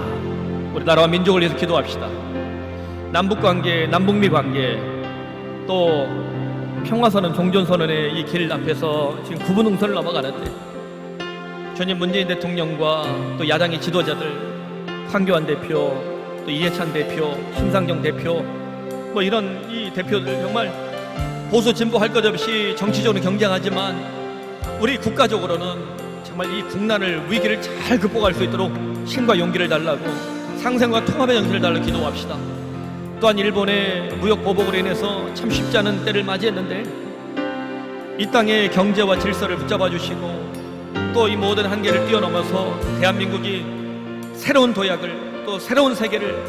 우리 나라와 민족을 위해서 기도합시다. 남북관계, 남북미 관계, 또 평화선언, 종전선언의 이 길 앞에서 지금 구분응선을 넘어가는데 주님, 문재인 대통령과 또 야당의 지도자들, 황교안 대표, 또 이해찬 대표, 심상정 대표, 뭐 이런 이 대표들 정말 보수 진보 할 것 없이 정치적으로 경쟁하지만 우리 국가적으로는 정말 이 국난을, 위기를 잘 극복할 수 있도록 힘과 용기를 달라고, 상생과 통합의 정신을 달라고 기도합시다. 또한 일본의 무역 보복으로 인해서 참 쉽지 않은 때를 맞이했는데 이 땅의 경제와 질서를 붙잡아 주시고 또 이 모든 한계를 뛰어넘어서 대한민국이 새로운 도약을, 또 새로운 세계를,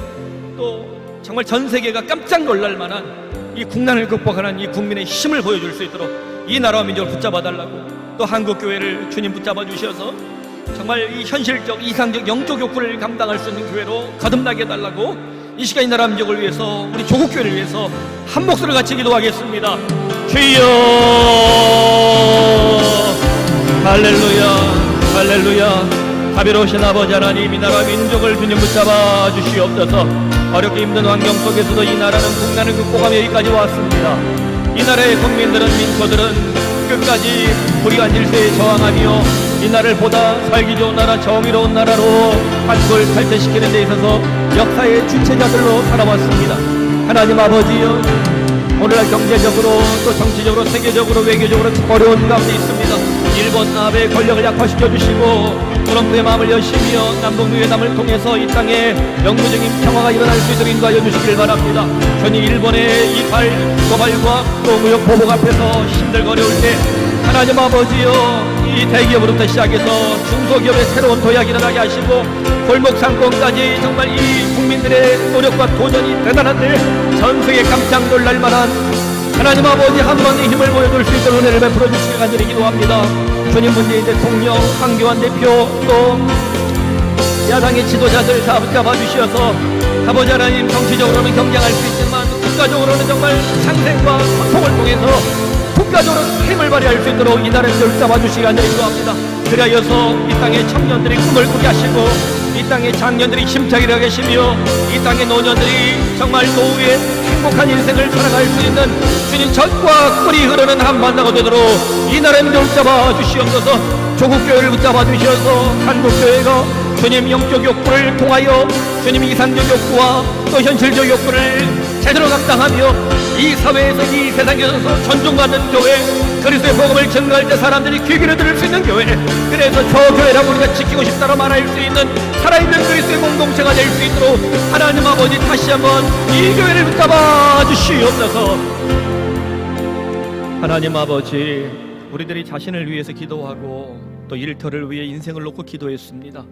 또 정말 전 세계가 깜짝 놀랄 만한 이 국난을 극복하는 이 국민의 힘을 보여줄 수 있도록 이 나라와 민족을 붙잡아 달라고, 또 한국교회를 주님 붙잡아 주셔서 정말 이 현실적 이상적 영적 욕구를 감당할 수 있는 교회로 거듭나게 해달라고, 이 시간 이 나라 민족을 위해서, 우리 조국교회를 위해서 한 목소리를 같이 기도하겠습니다. 주여, 할렐루야, 할렐루야. 자비로우신 아버지 하나님, 이 나라 민족을 주님 붙잡아 주시옵소서. 어렵게 힘든 환경 속에서도 이 나라는 국난을 극복하며 여기까지 왔습니다. 이 나라의 국민들은, 민초들은 끝까지 불의한 일세에 저항하며 이 나라를 보다 살기 좋은 나라, 정의로운 나라로 한국을 탈퇴시키는 데 있어서 역사의 주체자들로 살아왔습니다. 하나님 아버지여, 오늘날 경제적으로 또 정치적으로 세계적으로 외교적으로 어려운 가운데 있습니다. 일본 아베의 권력을 약화시켜 주시고 트럼프의 마음을 여시며 남북미회담을 통해서 이 땅에 영구적인 평화가 일어날 수 있도록 인도하여 주시길 바랍니다. 전이 일본의 이 도발과 또 무역 보복 앞에서 힘들고 어려울 때 하나님 아버지여, 이 대기업으로부터 시작해서 중소기업의 새로운 도약이 일어나게 하시고 골목 상권까지 정말 이 국민들의 노력과 도전이 대단한데 전 세계 깜짝 놀랄 만한 하나님 아버지 한 번의 힘을 보여줄 수 있도록 은혜를 베풀어 주시기 간절히 기도합니다. 주님, 문재인 대통령, 황교안 대표, 또 야당의 지도자들 다 붙잡아 주셔서 아버지 하나님, 정치적으로는 경쟁할 수 있지만 국가적으로는 정말 상생과 소통을 통해서 국가적으로 힘을 발휘할 수 있도록 이 나라를 붙잡아 주시기 간절히 기도합니다. 그리하여서 이 땅의 청년들이 꿈을 꾸게 하시고 이 땅의 장년들이 힘차게 일하게 하시며 이 땅의 노년들이 정말 노후에 행복한 인생을 살아갈 수 있는 주님 젖과 꿀이 흐르는 한반도가 되도록 이 나라의 민족을 붙잡아 주시옵소서. 조국교회를 붙잡아 주셔서 한국교회가 주님 영적 욕구를 통하여 주님 이상적 욕구와 또 현실적 욕구를 제대로 감당하며 이 사회에서, 이 세상에서 존중받는 교회, 그리스도의 복음을 증거할 때 사람들이 귀 기울여 들을 수 있는 교회, 그래서 저 교회라고 우리가 지키고 싶다고 말할 수 있는 살아있는 그리스도의 공동체가 될 수 있도록 하나님 아버지, 다시 한번 이 교회를 붙잡아 주시옵소서. 하나님 아버지, 우리들이 자신을 위해서 기도하고 또 일터를 위해 인생을 놓고 기도했습니다.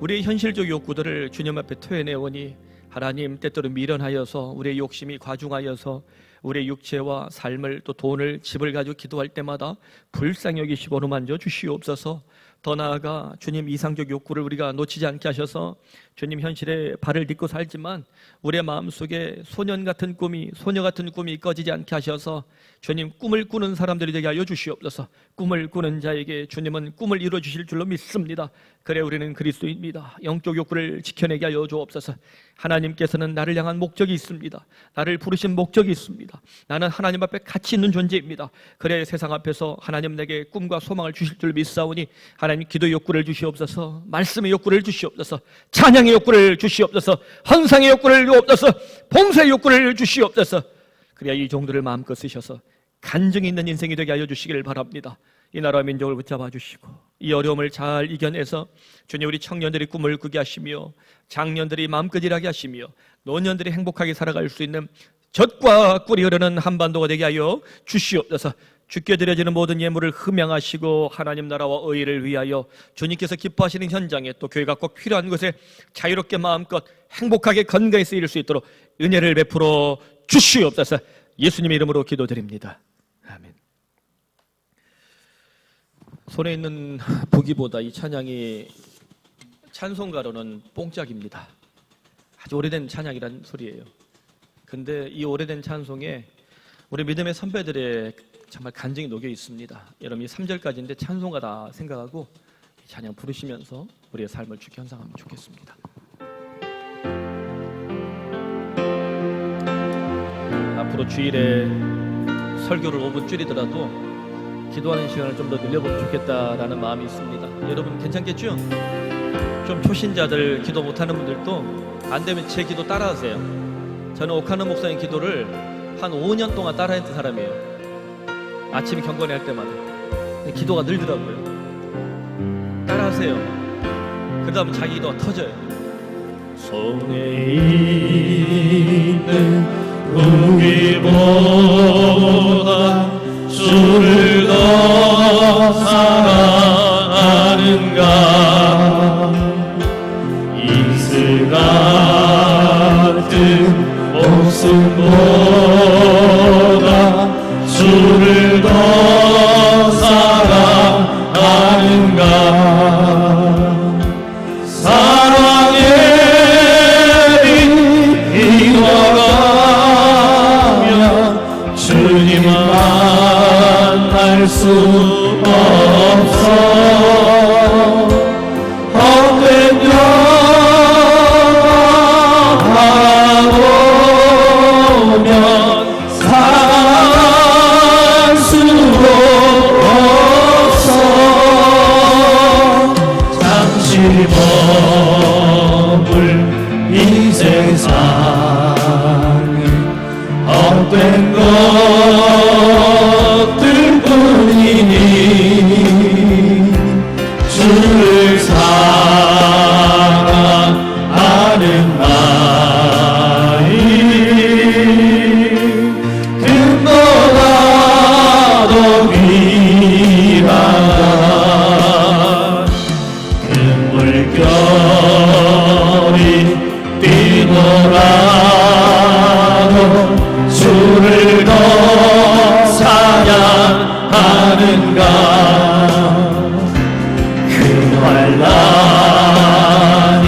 우리의 현실적 욕구들을 주님 앞에 토해내오니 하나님, 때때로 미련하여서 우리의 욕심이 과중하여서 우리의 육체와 삶을, 또 돈을, 집을 가지고 기도할 때마다 불쌍히 여기시고 어루만져 주시옵소서. 더 나아가 주님 이상적 욕구를 우리가 놓치지 않게 하셔서 주님 현실에 발을 딛고 살지만 우리의 마음속에 소년 같은 꿈이, 소녀 같은 꿈이 꺼지지 않게 하셔서 주님 꿈을 꾸는 사람들이 되게 하여 주시옵소서. 꿈을 꾸는 자에게 주님은 꿈을 이루어 주실 줄로 믿습니다. 그래 우리는 그리스도입니다. 영적 욕구를 지켜내게 하여 주옵소서. 하나님께서는 나를 향한 목적이 있습니다. 나를 부르신 목적이 있습니다. 나는 하나님 앞에 가치 있는 존재입니다. 그래 세상 앞에서 하나님 내게 꿈과 소망을 주실 줄 믿사오니 하나님 기도 욕구를 주시옵소서. 말씀의 욕구를 주시옵소서. 찬양의 욕구를 주시옵소서. 헌상의 욕구를 주옵소서. 봉사의 욕구를 주시옵소서. 그래야 이 종들을 마음껏 쓰셔서 간증이 있는 인생이 되게 하여 주시기를 바랍니다. 이 나라 민족을 붙잡아 주시고 이 어려움을 잘 이겨내서 주님, 우리 청년들이 꿈을 꾸게 하시며 장년들이 마음껏 일하게 하시며 노년들이 행복하게 살아갈 수 있는 젖과 꿀이 흐르는 한반도가 되게 하여 주시옵소서. 주께 드려지는 모든 예물을 흠양하시고 하나님 나라와 의를 위하여 주님께서 기뻐하시는 현장에, 또 교회가 꼭 필요한 곳에 자유롭게 마음껏 행복하게 건강히 쓰일 수 있도록 은혜를 베풀어 주시옵소서. 예수님의 이름으로 기도드립니다. 아멘. 손에 있는 부기보다 이 찬양이 찬송가로는 뽕짝입니다. 아주 오래된 찬양이란 소리예요. 근데 이 오래된 찬송에 우리 믿음의 선배들의 정말 간증이 녹여 있습니다. 여러분, 이 3절까지인데 찬송가다 생각하고 이 찬양 부르시면서 우리의 삶을 주께 현상하면 좋겠습니다. 앞으로 주일에 설교를 5분 줄이더라도 기도하는 시간을 좀 더 늘려보면 좋겠다라는 마음이 있습니다. 여러분 괜찮겠죠? 좀 초신자들, 기도 못하는 분들도 안 되면 제 기도 따라하세요. 저는 오카노 목사님 기도를 한 5년 동안 따라했던 사람이에요. 아침 경건회 할 때마다 기도가 늘더라고요. 따라하세요. 그 다음 자기 기도가 터져요. 손에 있는 무기보다 주를 더 사랑하는가. 이슬가 누구보다 주를 더 사랑하는가. 사랑의 빛 익어가면 주님 만날 수 없어. 헛된 영화가 오면 사랑할 수 없어. 잠시 머물 이 세상에 헛된 것들 뿐이니 주를 사랑하는 마음 금보다 더 귀하다. 그 물결이 뛰더라도 주를 더 찬양하는가. 그 환란이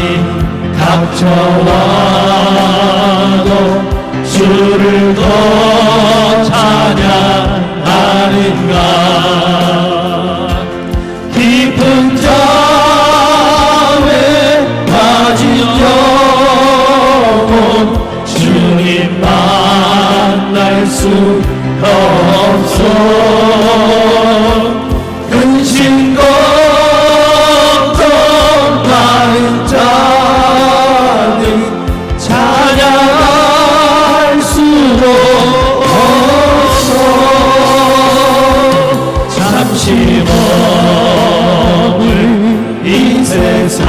닥쳐와도 주를 더 찬양하는가. 깊은 잠에 빠진 영혼 주님 만날 수 없어. 근심 걱정 많은 자는 찬양할 수 없어. 잠시 머물 이 세상은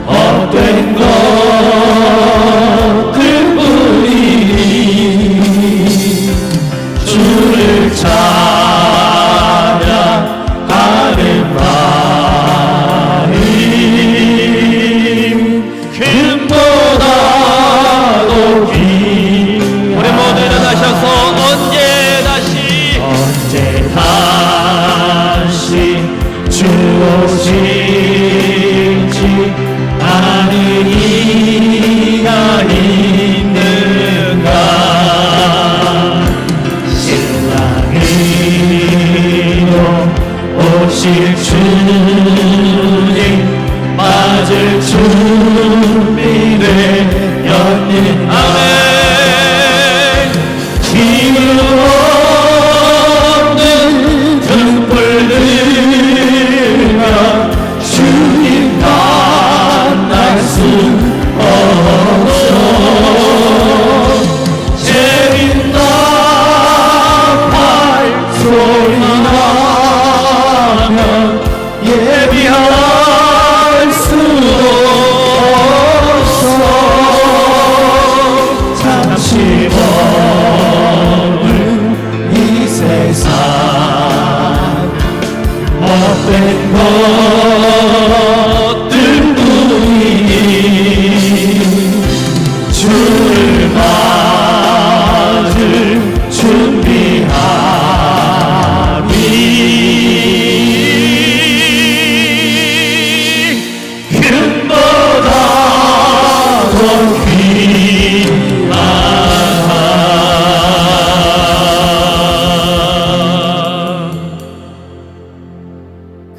헛된 것들 뿐이니 주를 찬양하는 마음 금보다 더 귀한. 우리 모두 일어나셔서 언제 다시 주 오실지 아는 이가 있는가. 신랑이요 오실 주님 맞을 준비되었니. 아멘. 힘을 없는 등불들과 주님 만날 수 없어. 재밌다 발소리 나면 예비할 수 없어. 잠시 머물 이 세상 헛된 것들 뿐이니 주를 맞을 준비하니 금보다 더 귀하다.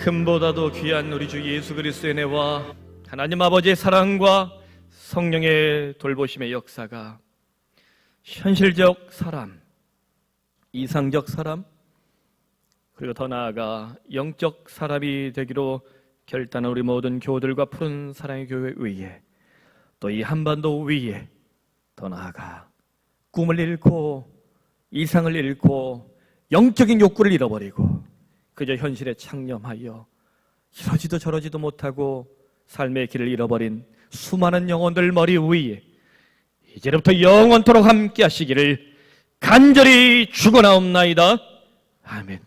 금보다도 귀한 우리 주 예수 그리스도의 은혜와 하나님 아버지의 사랑과 성령의 돌보심의 역사가 현실적 사람, 이상적 사람, 그리고 더 나아가 영적 사람이 되기로 결단한 우리 모든 교우들과 푸른 사랑의 교회 위에, 또 이 한반도 위에, 더 나아가 꿈을 잃고 이상을 잃고 영적인 욕구를 잃어버리고 그저 현실에 창념하여 이러지도 저러지도 못하고 삶의 길을 잃어버린 수많은 영혼들 머리 위에 이제부터 영원토록 함께 하시기를 간절히 축원하옵나이다. 아멘.